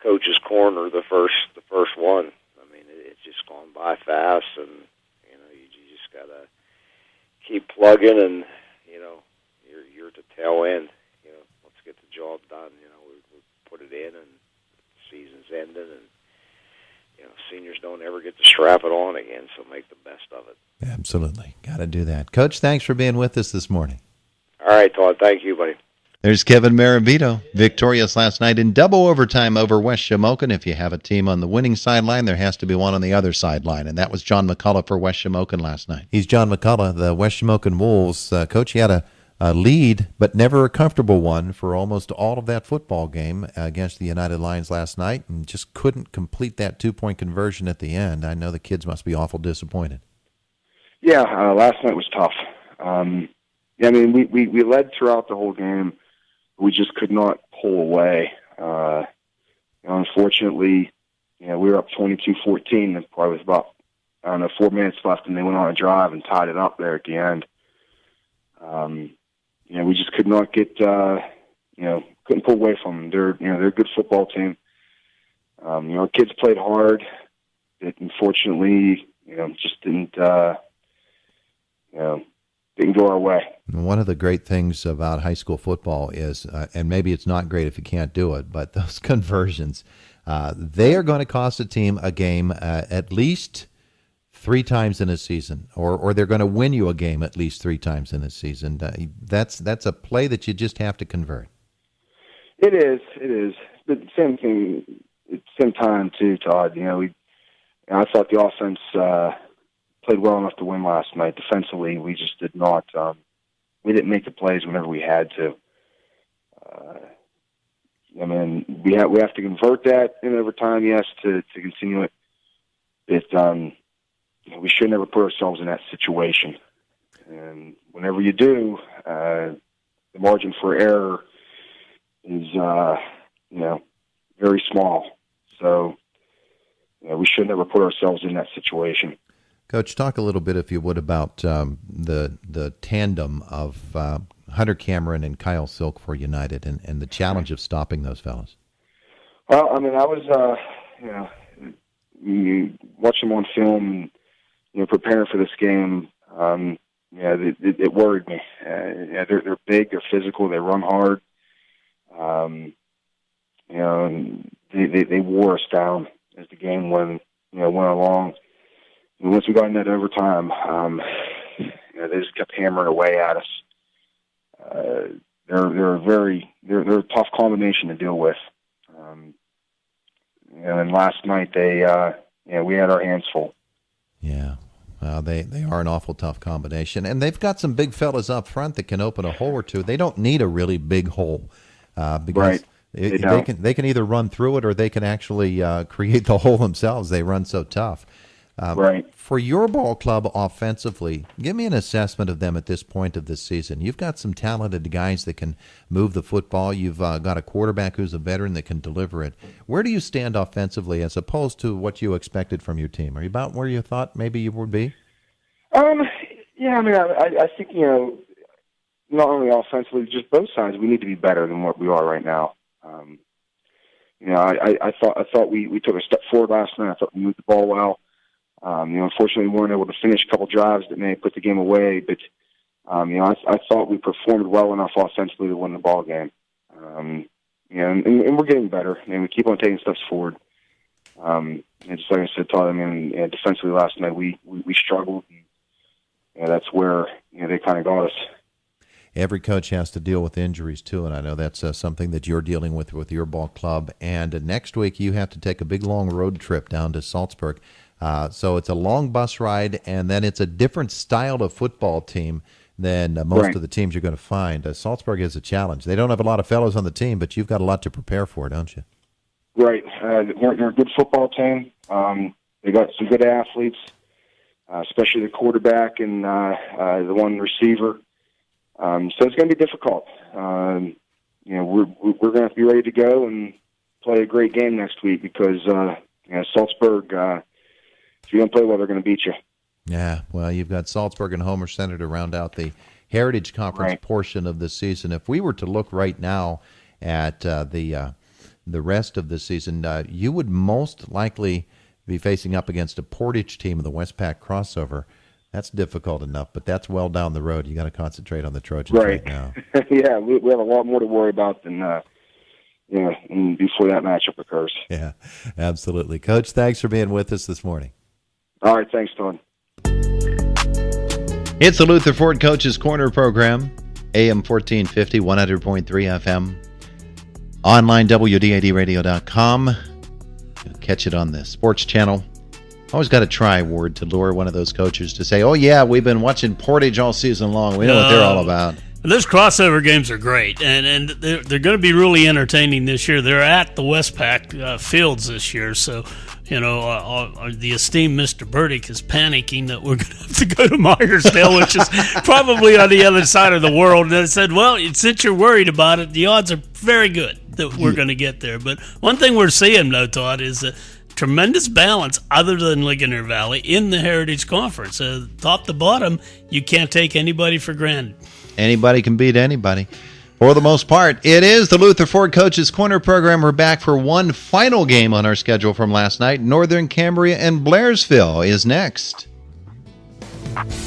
coach's corner, the first one. It's just gone by fast, and you just gotta keep plugging, and you're at the tail end. Let's get the job done. We put it in, and the season's ended, and seniors don't ever get to strap it on again, so make the best of it. Absolutely. Got to do that. Coach, thanks for being with us this morning. All right, Todd. Thank you, buddy. There's Kevin Maravito, victorious last night in double overtime over West Shamokin. If you have a team on the winning sideline, there has to be one on the other sideline, and that was John McCullough for West Shamokin last night. He's John McCullough, the West Shamokin Wolves. Coach, he had a lead, but never a comfortable one for almost all of that football game against the United Lions last night, and just couldn't complete that 2-point conversion at the end. I know the kids must be awful disappointed. Yeah, last night was tough. We led throughout the whole game. We just could not pull away. Unfortunately, we were up 22-14. There probably was about, 4 minutes left, and they went on a drive and tied it up there at the end. We just could not get, couldn't pull away from them. They're a good football team. Our kids played hard. It unfortunately, just didn't go our way. One of the great things about high school football is, and maybe it's not great if you can't do it, but those conversions, they are going to cost a team a game at least 3 times in a season, or they're going to win you a game at least 3 times in a season. That's a play that you just have to convert. It is. But same thing, at the same time too, Todd. I thought the offense played well enough to win last night. Defensively, we just did not. We didn't make the plays whenever we had to. We have to convert that in overtime, yes, to continue it. We should never put ourselves in that situation. And whenever you do, the margin for error is, very small. So, we should never put ourselves in that situation. Coach, talk a little bit, if you would, about the tandem of Hunter Cameron and Kyle Silk for United and the challenge of stopping those fellas. Well, I was, you watch them on film and, preparing for this game, it worried me. They're big, they're physical, they run hard. And they wore us down as the game went along. And once we got in that overtime, they just kept hammering away at us. They're a tough combination to deal with. And last night we had our hands full. Yeah. They are an awful tough combination, and they've got some big fellas up front that can open a hole or two. They don't need a really big hole because right. They can either run through it or they can actually create the hole themselves. They run so tough. Right. For your ball club offensively, give me an assessment of them at this point of this season. You've got some talented guys that can move the football. You've got a quarterback who's a veteran that can deliver it. Where do you stand offensively as opposed to what you expected from your team? Are you about where you thought maybe you would be? Yeah, I think, not only offensively, just both sides, we need to be better than what we are right now. I thought we took a step forward last night. I thought we moved the ball well. Unfortunately, we weren't able to finish a couple drives that may have put the game away, but, I thought we performed well enough offensively to win the ball game. And we're getting better, and we keep on taking steps forward. And just like I said, Todd, defensively last night, we struggled. And that's where, they kind of got us. Every coach has to deal with injuries, too, and I know that's something that you're dealing with your ball club. And next week, you have to take a big, long road trip down to Salzburg. So it's a long bus ride, and then it's a different style of football team than most of the teams you're going to find. Salzburg is a challenge. They don't have a lot of fellows on the team, but you've got a lot to prepare for, don't you? Right. They're a good football team. They got some good athletes, especially the quarterback and the one receiver. So it's going to be difficult. We're going to have to be ready to go and play a great game next week because Salzburg, if you don't play well, they're going to beat you. Yeah, well, you've got Salzburg and Homer Center to round out the Heritage Conference portion of this season. If we were to look right now at the rest of the season, you would most likely be facing up against a Portage team in the Westpac crossover. That's difficult enough, but that's well down the road. You got to concentrate on the Trojans right now. Yeah, we have a lot more to worry about than and before that matchup occurs. Yeah, absolutely. Coach, thanks for being with us this morning. All right, thanks, Don. It's the Luther Ford Coaches Corner program, AM 1450, 100.3 FM, online, WDADradio.com. You'll catch it on the sports channel. Always got to try, Ward, to lure one of those coaches to say, oh, yeah, we've been watching Portage all season long. We know what they're all about. Those crossover games are great, and they're going to be really entertaining this year. They're at the Westpac Fields this year, so the esteemed Mr. Burdick is panicking that we're going to have to go to Myersdale, which is probably on the other side of the world. And I said, well, since you're worried about it, the odds are very good that we're going to get there. But one thing we're seeing, though, Todd, is a tremendous balance other than Ligonier Valley in the Heritage Conference. Top to bottom, you can't take anybody for granted. Anybody can beat anybody. For the most part, it is the Luther Ford Coaches Corner program. We're back for one final game on our schedule from last night. Northern Cambria and Blairsville is next.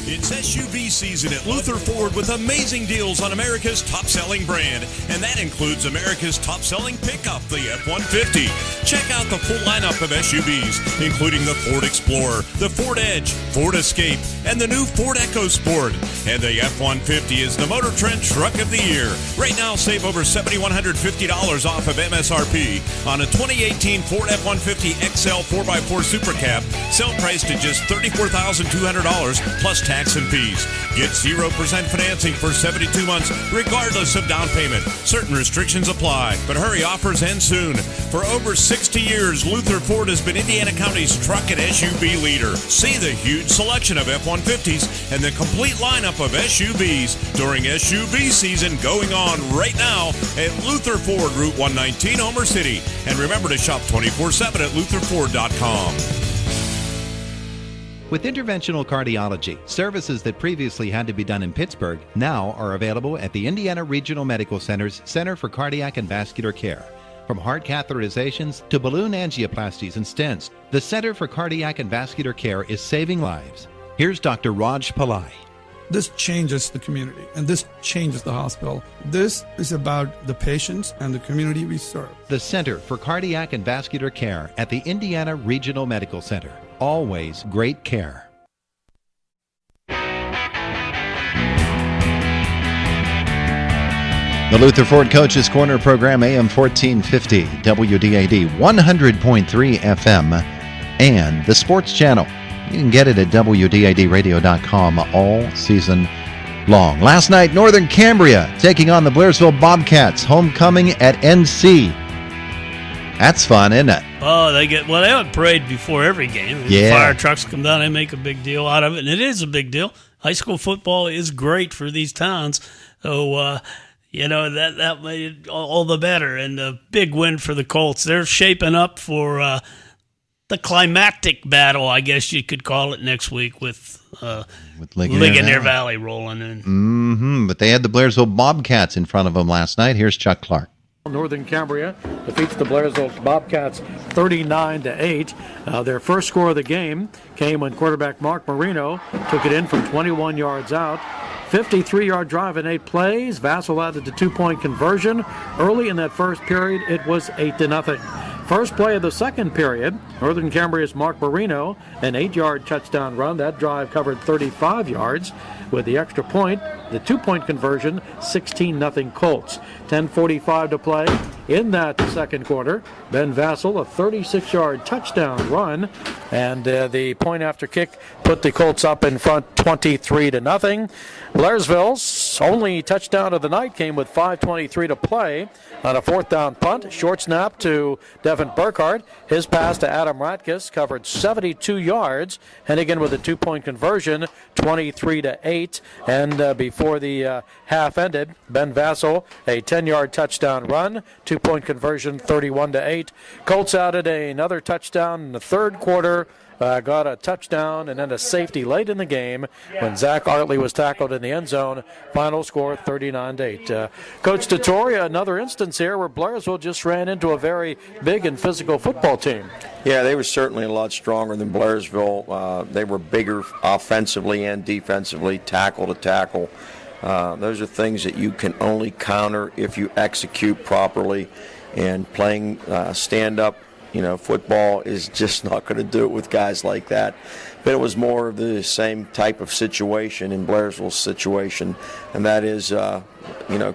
It's SUV season at Luther Ford with amazing deals on America's top-selling brand, and that includes America's top-selling pickup, the F-150. Check out the full lineup of SUVs, including the Ford Explorer, the Ford Edge, Ford Escape, and the new Ford EcoSport. And the F-150 is the Motor Trend Truck of the Year. Right now, save over $7,150 off of MSRP on a 2018 Ford F-150 XL 4x4 Super Cab, sale priced at just $34,200 plus tax and fees. Get 0% financing for 72 months, regardless of down payment. Certain restrictions apply, but hurry, offers end soon. For over 60 years, Luther Ford has been Indiana County's truck and SUV leader. See the huge selection of F-150s and the complete lineup of SUVs during SUV season going on right now at Luther Ford, Route 119, Homer City. And remember to shop 24/7 at lutherford.com. With interventional cardiology, services that previously had to be done in Pittsburgh now are available at the Indiana Regional Medical Center's Center for Cardiac and Vascular Care. From heart catheterizations to balloon angioplasties and stents, the Center for Cardiac and Vascular Care is saving lives. Here's Dr. Raj Pillai. This changes the community, and this changes the hospital. This is about the patients and the community we serve. The Center for Cardiac and Vascular Care at the Indiana Regional Medical Center. Always great care. The Luther Ford Coaches Corner program, AM 1450, WDAD 100.3 FM, and the Sports Channel. You can get it at WDADradio.com all season long. Last night, Northern Cambria taking on the Blairsville Bobcats, homecoming at NC. That's fun, isn't it? Oh, they have a parade before every game. Yeah. Fire trucks come down, they make a big deal out of it, and it is a big deal. High school football is great for these towns, so that made it all the better. And a big win for the Colts. They're shaping up for the climactic battle, I guess you could call it, next week with Ligonier Valley rolling in. But they had the Blairsville Bobcats in front of them last night. Here's Chuck Clark. Northern Cambria defeats the Blairsville Bobcats 39-8. Their first score of the game came when quarterback Mark Marino took it in from 21 yards out. 53-yard drive in 8 plays. Vassal added the 2-point conversion. Early in that first period, it was 8-0. First play of the second period, Northern Cambria's Mark Marino, an 8-yard touchdown run. That drive covered 35 yards. With the extra point, the 2-point conversion, 16-0 Colts. 10:45 to play in that second quarter. Ben Vassal, a 36-yard touchdown run, and the point after kick put the Colts up in front 23-0. Blairsville's only touchdown of the night came with 5:23 to play on a 4th down punt. Short snap to Devin Burkhardt. His pass to Adam Ratkus covered 72 yards. Hennigan with a 2-point conversion, 23-8. And before the half ended, Ben Vassal, a 10-yard touchdown run, 2-point conversion, 31-8. Colts added another touchdown in the third quarter. Got a touchdown and then a safety late in the game when Zach Artley was tackled in the end zone. Final score 39-8. Coach DeToria, another instance here where Blairsville just ran into a very big and physical football team. Yeah, they were certainly a lot stronger than Blairsville. They were bigger offensively and defensively, tackle to tackle. Those are things that you can only counter if you execute properly. and playing stand-up, football is just not going to do it with guys like that. But it was more of the same type of situation in Blairsville's situation, and that is,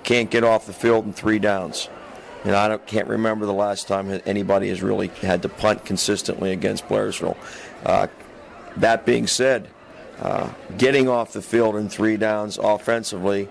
can't get off the field in 3 downs. I can't remember the last time anybody has really had to punt consistently against Blairsville. That being said, getting off the field in 3 downs offensively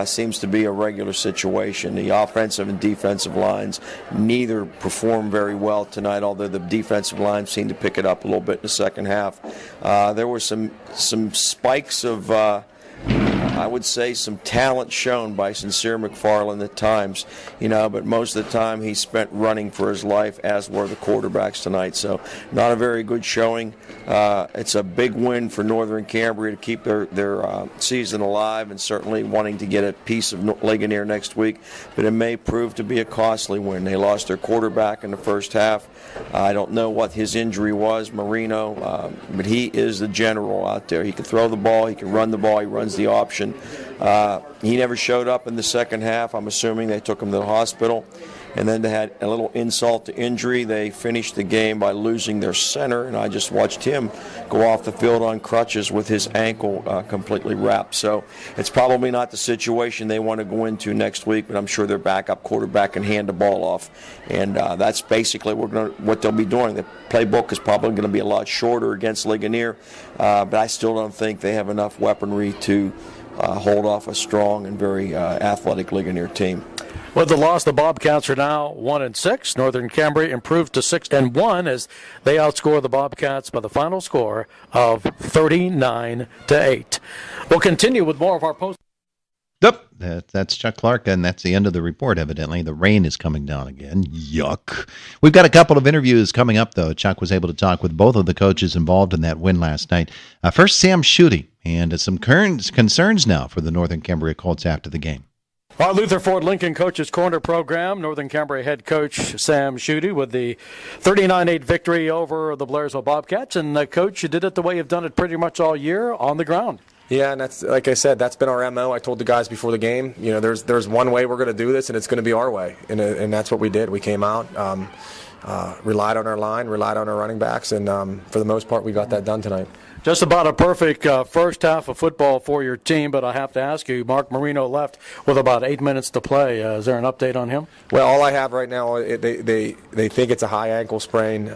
seems to be a regular situation. The offensive and defensive lines neither performed very well tonight, although the defensive line seemed to pick it up a little bit in the second half. There were some spikes of, I would say, some talent shown by Sincere McFarland at times, but most of the time he spent running for his life, as were the quarterbacks tonight. So not a very good showing. It's a big win for Northern Cambria to keep their season alive, and certainly wanting to get a piece of Ligonier next week, but it may prove to be a costly win. They lost their quarterback in the first half. I don't know what his injury was, Marino, but he is the general out there. He can throw the ball, he can run the ball, he runs the option. He never showed up in the second half. I'm assuming they took him to the hospital. And then they had a little insult to injury. They finished the game by losing their center, and I just watched him go off the field on crutches with his ankle completely wrapped. So it's probably not the situation they want to go into next week, but I'm sure their backup quarterback can hand the ball off. And that's basically what they'll be doing. The playbook is probably going to be a lot shorter against Ligonier, but I still don't think they have enough weaponry to hold off a strong and very athletic Ligonier team. With the loss, the Bobcats are now 1-6. Northern Cambria improved to 6-1 as they outscore the Bobcats by the final score of 39-8. We'll continue with more of our post. Yep, that's Chuck Clark, and that's the end of the report, evidently. The rain is coming down again. Yuck. We've got a couple of interviews coming up, though. Chuck was able to talk with both of the coaches involved in that win last night. First, Sam Schutte, and some concerns now for the Northern Cambria Colts after the game. Our Luther Ford Lincoln Coaches Corner program, Northern Cambria head coach Sam Schutte with the 39-8 victory over the Blairsville Bobcats. And, Coach, you did it the way you've done it pretty much all year, on the ground. Yeah, and that's, like I said, that's been our MO. I told the guys before the game, there's one way we're going to do this, and it's going to be our way. And that's what we did. We came out, relied on our line, relied on our running backs, and for the most part, we got that done tonight. Just about a perfect first half of football for your team, but I have to ask you, Mark Marino left with about 8 minutes to play. Is there an update on him? Well, all I have right now, they think it's a high ankle sprain.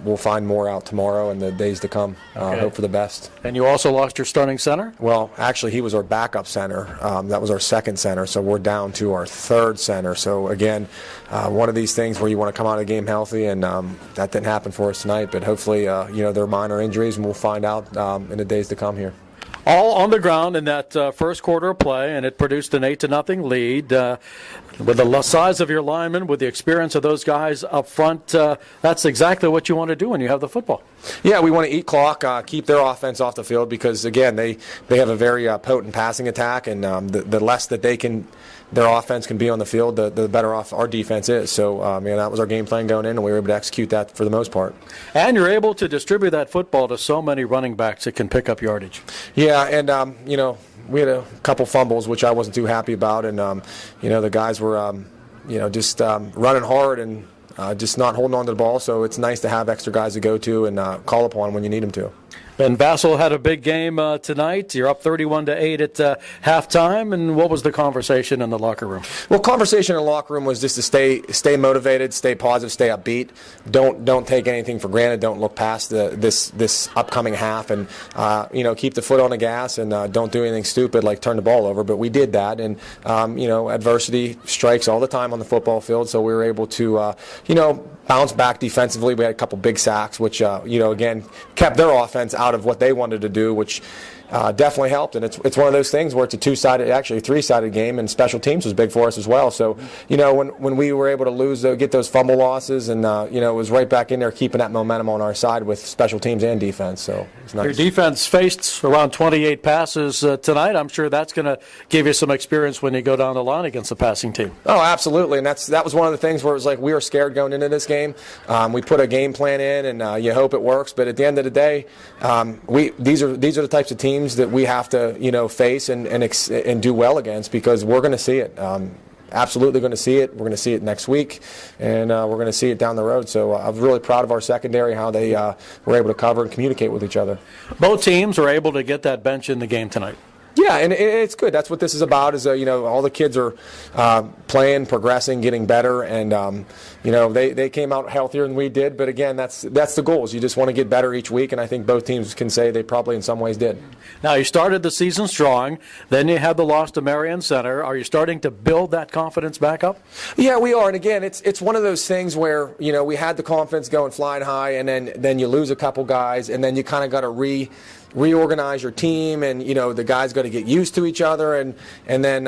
We'll find more out tomorrow and the days to come. Okay. Hope for the best. And you also lost your starting center? Well, actually, he was our backup center. That was our second center, so we're down to our third center. So, again, one of these things where you want to come out of the game healthy, and that didn't happen for us tonight. But hopefully, they're minor injuries, and we'll find out in the days to come here. All on the ground in that first quarter of play, and it produced an 8-0 lead. With the size of your linemen, with the experience of those guys up front, that's exactly what you want to do when you have the football. Yeah, we want to eat clock, keep their offense off the field because, again, they have a very potent passing attack, and the less that their offense can be on the field, the better off our defense is. So, that was our game plan going in, and we were able to execute that for the most part. And you're able to distribute that football to so many running backs that can pick up yardage. Yeah, and, we had a couple fumbles, which I wasn't too happy about, and, the guys were, just running hard and just not holding on to the ball. So it's nice to have extra guys to go to and call upon when you need them to. Ben Vassell had a big game tonight. You're up 31-8 at halftime. And what was the conversation in the locker room? Well, conversation in the locker room was just to stay motivated, stay positive, stay upbeat. Don't take anything for granted. Don't look past this upcoming half, and keep the foot on the gas and don't do anything stupid like turn the ball over. But we did that, and adversity strikes all the time on the football field. So we were able to bounce back defensively. We had a couple big sacks, which again kept their offense out of what they wanted to do, which definitely helped. And it's one of those things where it's a three-sided game, and special teams was big for us as well. So, when we were able to get those fumble losses, and, it was right back in there keeping that momentum on our side with special teams and defense. So it's nice. Your defense faced around 28 passes tonight. I'm sure that's going to give you some experience when you go down the line against the passing team. Oh, absolutely. And that was one of the things where it was like we were scared going into this game. We put a game plan in, and you hope it works. But at the end of the day, these are the types of teams that we have to face and do well against, because we're going to see it. absolutely going to see it. We're going to see it next week, and we're going to see it down the road. So I'm really proud of our secondary, how they were able to cover and communicate with each other. Both teams are able to get that bench in the game tonight. Yeah, and it's good. That's what this is about. Is all the kids are playing, progressing, getting better, and they came out healthier than we did. But again, that's the goals. You just want to get better each week, and I think both teams can say they probably in some ways did. Now, you started the season strong, then you had the loss to Marion Center. Are you starting to build that confidence back up? Yeah, we are. And again, it's one of those things where we had the confidence going flying high, and then you lose a couple guys, and then you kind of got to reorganize your team, and the guys got to get used to each other, and then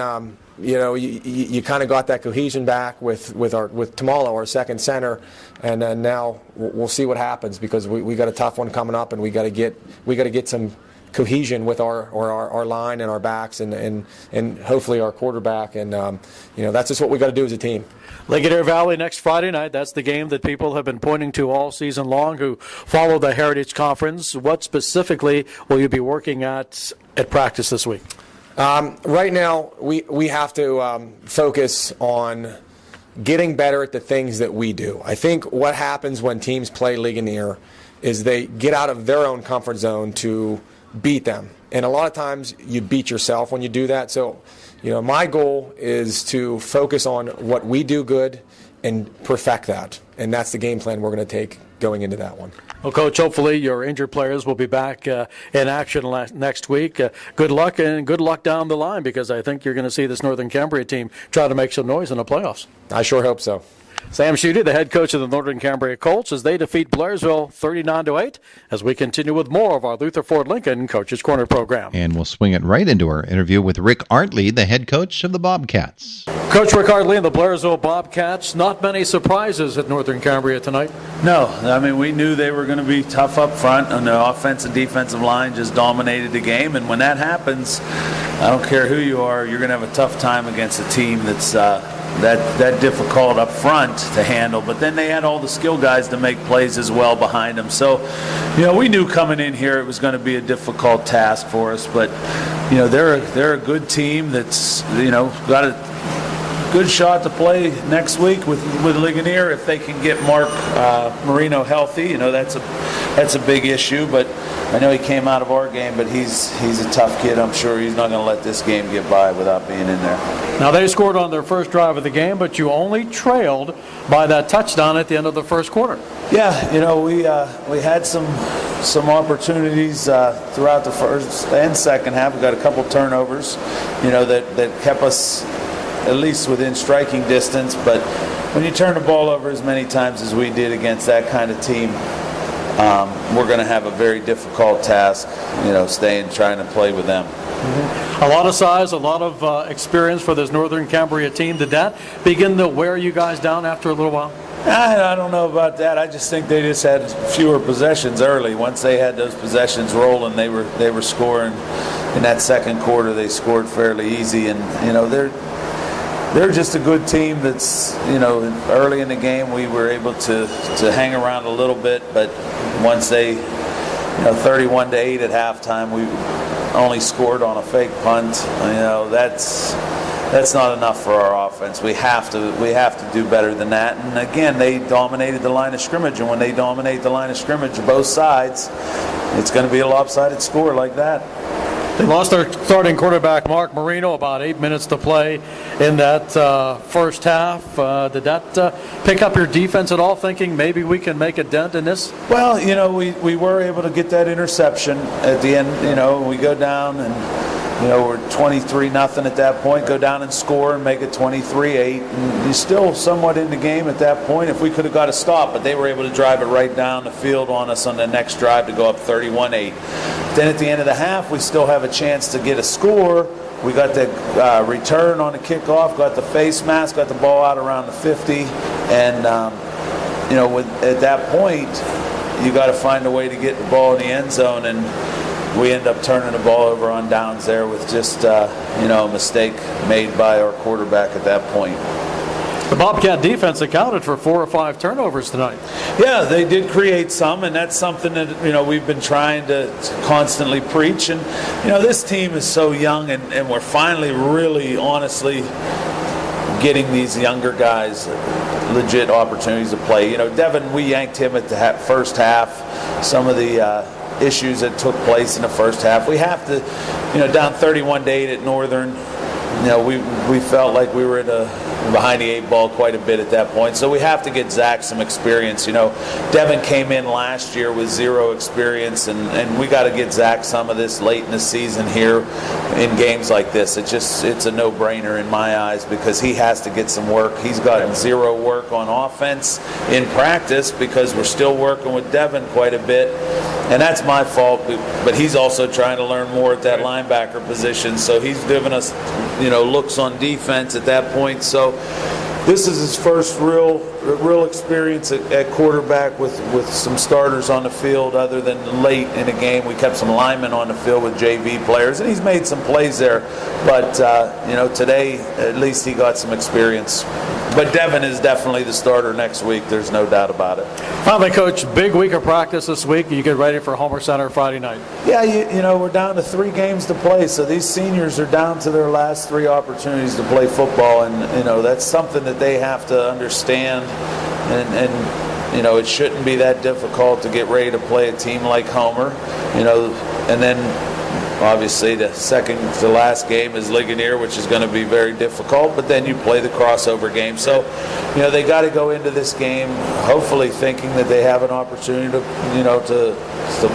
you kind of got that cohesion back with Tamalo, our second center, and then now we'll see what happens, because we got a tough one coming up, and we got to get some cohesion with our line and our backs, and hopefully our quarterback, and that's just what we got to do as a team. Ligonier Valley next Friday night. That's the game that people have been pointing to all season long who follow the Heritage Conference. What specifically will you be working at practice this week? Right now, we have to focus on getting better at the things that we do. I think what happens when teams play Ligonier is they get out of their own comfort zone to beat them. And a lot of times you beat yourself when you do that. So, my goal is to focus on what we do good and perfect that. And that's the game plan we're going to take going into that one. Well, Coach, hopefully your injured players will be back in action next week. Good luck, and good luck down the line, because I think you're going to see this Northern Cambria team try to make some noise in the playoffs. I sure hope so. Sam Schutte, the head coach of the Northern Cambria Colts, as they defeat Blairsville 39-8, as we continue with more of our Luther Ford Lincoln Coach's Corner program. And we'll swing it right into our interview with Rick Artley, the head coach of the Bobcats. Coach Rick Artley and the Blairsville Bobcats, not many surprises at Northern Cambria tonight. No, I mean, we knew they were going to be tough up front, and the offensive defensive line just dominated the game. And when that happens, I don't care who you are, you're going to have a tough time against a team that's that difficult up front to handle. But then they had all the skill guys to make plays as well behind them. So, we knew coming in here it was going to be a difficult task for us. But, they're a good team that's, got a good shot to play next week with Ligonier if they can get Mark Marino healthy. That's a big issue. But I know he came out of our game, but he's a tough kid. I'm sure he's not going to let this game get by without being in there. Now, they scored on their first drive of the game, but you only trailed by that touchdown at the end of the first quarter. Yeah, we had some opportunities throughout the first and second half. We got a couple turnovers, that kept us at least within striking distance. But when you turn the ball over as many times as we did against that kind of team, we're going to have a very difficult task, trying to play with them. Mm-hmm. A lot of size, a lot of experience for this Northern Cambria team. Did that begin to wear you guys down after a little while? I don't know about that. I just think they just had fewer possessions early. Once they had those possessions rolling, they were scoring. In that second quarter, they scored fairly easy, and they're just a good team that's, early in the game we were able to hang around a little bit, but once they, 31-8 at halftime, we only scored on a fake punt. That's not enough for our offense. We have to do better than that. And again, they dominated the line of scrimmage, and when they dominate the line of scrimmage, both sides, it's going to be a lopsided score like that. They lost their starting quarterback, Mark Marino, about 8 minutes to play in that first half. Did that pick up your defense at all, thinking maybe we can make a dent in this? Well, we were able to get that interception at the end. We go down and, we're 23-0 at that point, go down and score and make it 23-8. And you're still somewhat in the game at that point. If we could have got a stop, but they were able to drive it right down the field on us on the next drive to go up 31-8. Then at the end of the half, we still have a chance to get a score. We got the return on the kickoff, got the face mask, got the ball out around the 50. And, at that point, you got to find a way to get the ball in the end zone. And we end up turning the ball over on downs there with just, a mistake made by our quarterback at that point. The Bobcat defense accounted for 4 or 5 turnovers tonight. Yeah, they did create some, and that's something that, we've been trying to constantly preach. And, this team is so young, and we're finally really, honestly getting these younger guys legit opportunities to play. Devin, we yanked him at the first half. Some of the issues that took place in the first half. We have to, down 31-8 at Northern. We felt like we were behind the 8 ball quite a bit at that point. So we have to get Zach some experience. Devin came in last year with 0 experience, and we got to get Zach some of this late in the season here in games like this. It's a no-brainer in my eyes because he has to get some work. He's gotten 0 work on offense in practice because we're still working with Devin quite a bit, and that's my fault. But he's also trying to learn more at that linebacker position, so he's given us looks on defense at that point. So this is his first real experience at quarterback with some starters on the field other than late in the game. We kept some linemen on the field with JV players, and he's made some plays there. But, today at least he got some experience. But Devin is definitely the starter next week. There's no doubt about it. Finally, Coach, big week of practice this week. You get ready for Homer Center Friday night. Yeah, we're down to 3 games to play, so these seniors are down to their last 3 opportunities to play football, and that's something that they have to understand, and it shouldn't be that difficult to get ready to play a team like Homer, and then obviously the second to last game is Ligonier, which is going to be very difficult, but then you play the crossover game. So, they got to go into this game hopefully thinking that they have an opportunity to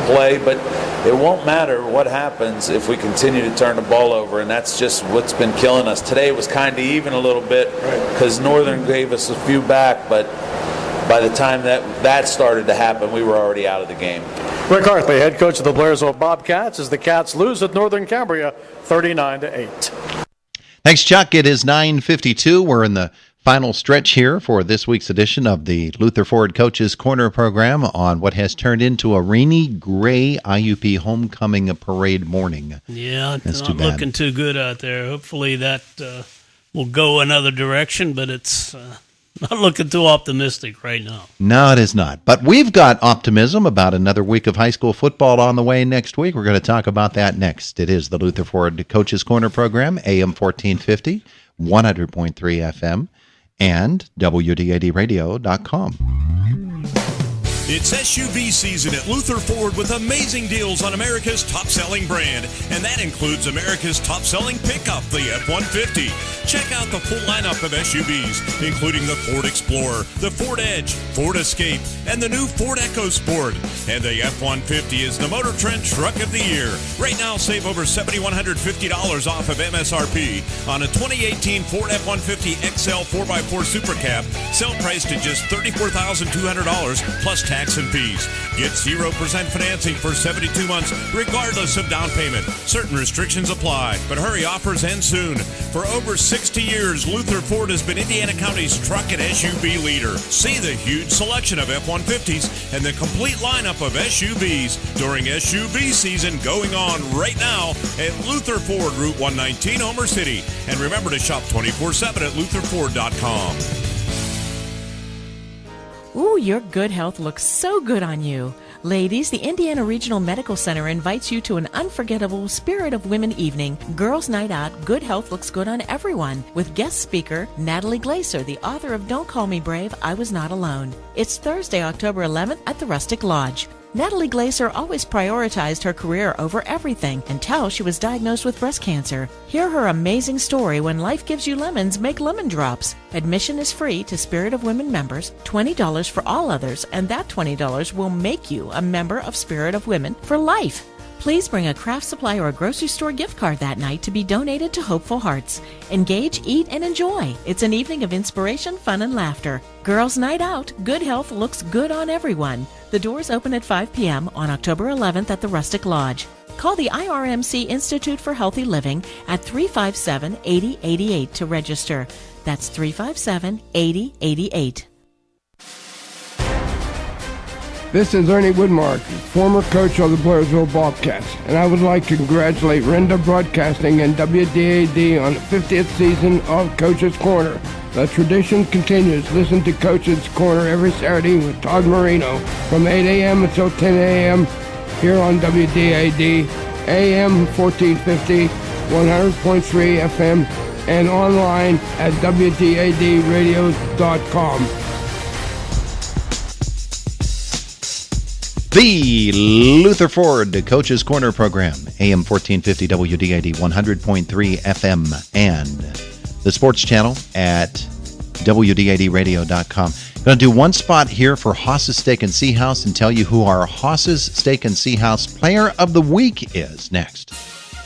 play, but it won't matter what happens if we continue to turn the ball over, and that's just what's been killing us. Today it was kind of even a little bit because Northern gave us a few back, but by the time that started to happen, we were already out of the game. Rick Hartley, head coach of the Blairsville Bobcats, as the Cats lose at Northern Cambria 39-8. Thanks, Chuck. It is 9:52. We're in the final stretch here for this week's edition of the Luther Ford Coaches Corner program on what has turned into a rainy, gray IUP homecoming parade morning. Yeah, That's not too bad. looking too good out there. Hopefully that will go another direction, but it's not looking too optimistic right now. No, it is not. But we've got optimism about another week of high school football on the way next week. We're going to talk about that next. It is the Luther Ford Coaches Corner program, AM 1450, 100.3 FM, and WDADradio.com. It's SUV season at Luther Ford with amazing deals on America's top-selling brand, and that includes America's top-selling pickup, the F-150. Check out the full lineup of SUVs, including the Ford Explorer, the Ford Edge, Ford Escape, and the new Ford EcoSport. And the F-150 is the Motor Trend Truck of the Year. Right now, save over $7,150 off of MSRP on a 2018 Ford F-150 XL 4x4 Super Cab, sale priced at just $34,200 plus tax and fees. Get 0% financing for 72 months, regardless of down payment. Certain restrictions apply, but hurry, offers end soon. For over 60 years, Luther Ford has been Indiana County's truck and SUV leader. See the huge selection of F-150s and the complete lineup of SUVs during SUV season going on right now at Luther Ford, Route 119, Homer City. And remember to shop 24/7 at lutherford.com. Ooh, your good health looks so good on you. Ladies, the Indiana Regional Medical Center invites you to an unforgettable Spirit of Women evening, Girls Night Out. Good health looks good on everyone, with guest speaker Natalie Glaser, the author of Don't Call Me Brave, I Was Not Alone. It's Thursday, October 11th at the Rustic Lodge. Natalie Glaser always prioritized her career over everything until she was diagnosed with breast cancer. Hear her amazing story when life gives you lemons, make lemon drops. Admission is free to Spirit of Women members, $20 for all others, and that $20 will make you a member of Spirit of Women for life. Please bring a craft supply or a grocery store gift card that night to be donated to Hopeful Hearts. Engage, eat, and enjoy. It's an evening of inspiration, fun, and laughter. Girls' Night Out. Good health looks good on everyone. The doors open at 5 p.m. on October 11th at the Rustic Lodge. Call the IRMC Institute for Healthy Living at 357-8088 to register. That's 357-8088. This is Ernie Woodmark, former coach of the Blairsville Bobcats, and I would like to congratulate Renda Broadcasting and WDAD on the 50th season of Coach's Corner. The tradition continues. Listen to Coach's Corner every Saturday with Todd Marino from 8 a.m. until 10 a.m. here on WDAD, AM 1450, 100.3 FM, and online at WDADradio.com. The Luther Ford Coach's Corner program, AM 1450 WDAD 100.3 FM, and the sports channel at WDADradio.com. Going to do one spot here for Haas's Steak and Sea House and tell you who our Haas's Steak and Sea House Player of the Week is next.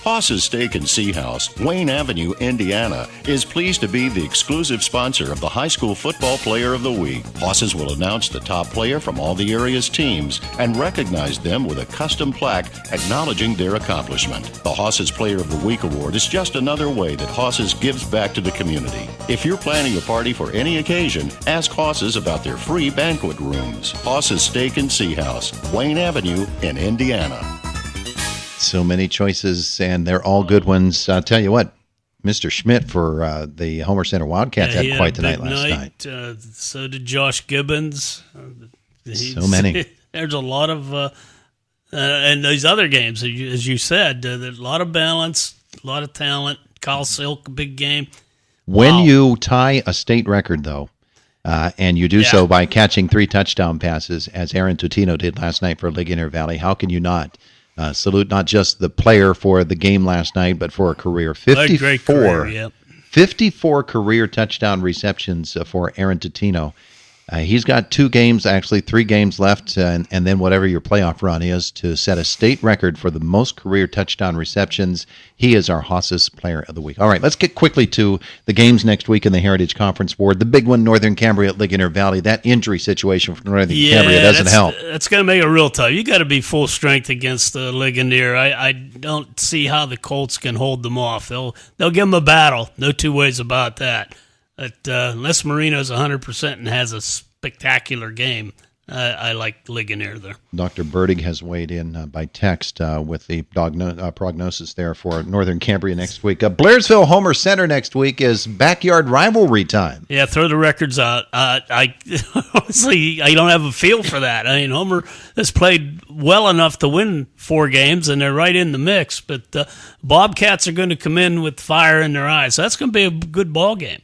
Haas's Steak and Sea House, Wayne Avenue, Indiana, is pleased to be the exclusive sponsor of the High School Football Player of the Week. Haas's will announce the top player from all the area's teams and recognize them with a custom plaque acknowledging their accomplishment. The Haas's Player of the Week award is just another way that Haas's gives back to the community. If you're planning a party for any occasion, ask Haas's about their free banquet rooms. Haas's Steak and Sea House, Wayne Avenue in Indiana. So many choices, and they're all good ones. I'll tell you what, Mr. Schmidt for the Homer Center Wildcats had quite the night last night. So did Josh Gibbons. So many. There's a lot of, and these other games, as you said, there's a lot of balance, a lot of talent. Kyle Silk, big game. When you tie a state record, though, and you do so by catching 3 touchdown passes, as Aaron Tutino did last night for Ligonier Valley, how can you not? Salute not just the player for the game last night, but for a career. 54 career touchdown receptions for Aaron Tutino. He's got 2 games, actually 3 games left, and then whatever your playoff run is to set a state record for the most career touchdown receptions. He is our Haas's Player of the Week. All right, let's get quickly to the games next week in the Heritage Conference Board. The big one, Northern Cambria at Ligonier Valley. That injury situation for Northern Cambria doesn't help. That's going to make it real tough. You got to be full strength against Ligonier. I don't see how the Colts can hold them off. They'll give them a battle. No two ways about that. But unless Marino's 100% and has a spectacular game, I like Ligonier there. Dr. Burdig has weighed in by text with the prognosis there for Northern Cambria next week. Blairsville Homer Center next week is backyard rivalry time. Yeah, throw the records out. I honestly, I don't have a feel for that. I mean, Homer has played well enough to win 4 games, and they're right in the mix. But Bobcats are going to come in with fire in their eyes. So that's going to be a good ball game.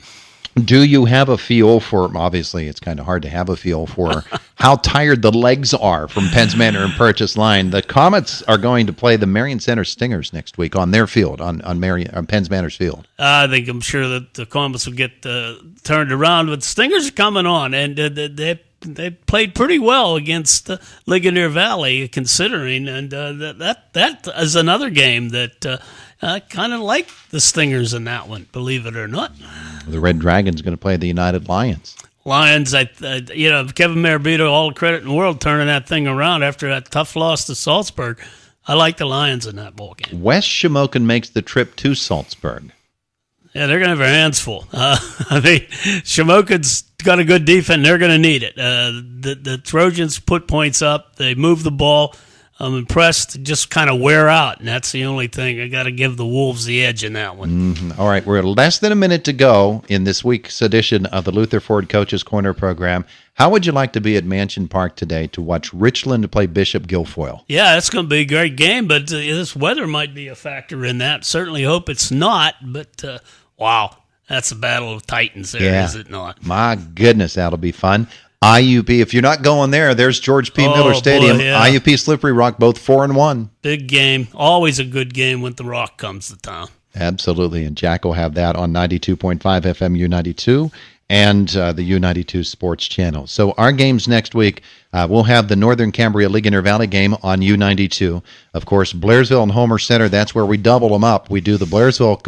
Do you have a feel for, obviously it's kind of hard to have a feel for, how tired the legs are from Penns Manor and Purchase Line? The Comets are going to play the Marion Center Stingers next week on their field, on Penns Manor's field. I'm sure that the Comets will get turned around, but the Stingers are coming on, and they played pretty well against Ligonier Valley, considering, and that is another game that kind of like the Stingers in that one, believe it or not. The Red Dragon's going to play the United Lions. Kevin Marabito, all the credit in the world, turning that thing around after that tough loss to Salzburg. I like the Lions in that ball game. West Shamokin makes the trip to Salzburg. Yeah, they're going to have their hands full. Shamokin's got a good defense, and they're going to need it. The Trojans put points up. They move the ball. I'm impressed, just kind of wear out, and that's the only thing. I got to give the Wolves the edge in that one. Mm-hmm. All right, we're less than a minute to go in this week's edition of the Luther Ford Coaches Corner program. How would you like to be at Mansion Park today to watch Richland play Bishop Guilfoyle? Yeah, that's going to be a great game, but this weather might be a factor in that. Certainly hope it's not, but wow, that's a battle of titans there, is it not? My goodness, that'll be fun. IUP, if you're not going there's George P. Miller Stadium. Boy, yeah. IUP Slippery Rock, both 4-1. Big game. Always a good game when the Rock comes to town. Absolutely, and Jack will have that on 92.5 FM U92 and the U92 Sports Channel. So our games next week, we'll have the Northern Cambria Ligonier Valley game on U92. Of course, Blairsville and Homer Center, that's where we double them up. We do the Blairsville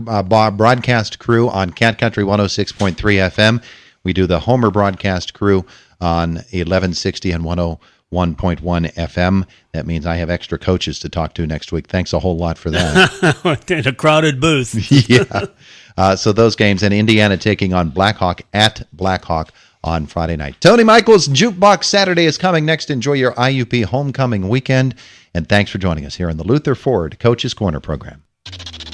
broadcast crew on Cat Country 106.3 FM. We do the Homer broadcast crew on 1160 and 101.1 FM. That means I have extra coaches to talk to next week. Thanks a whole lot for that. In a crowded booth. Yeah. So those games, and Indiana taking on Blackhawk at Blackhawk on Friday night. Tony Michaels Jukebox Saturday is coming next. Enjoy your IUP homecoming weekend. And thanks for joining us here on the Luther Ford Coaches Corner program.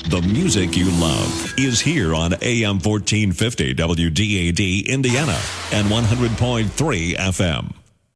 The music you love is here on AM 1450 WDAD Indiana and 100.3 FM.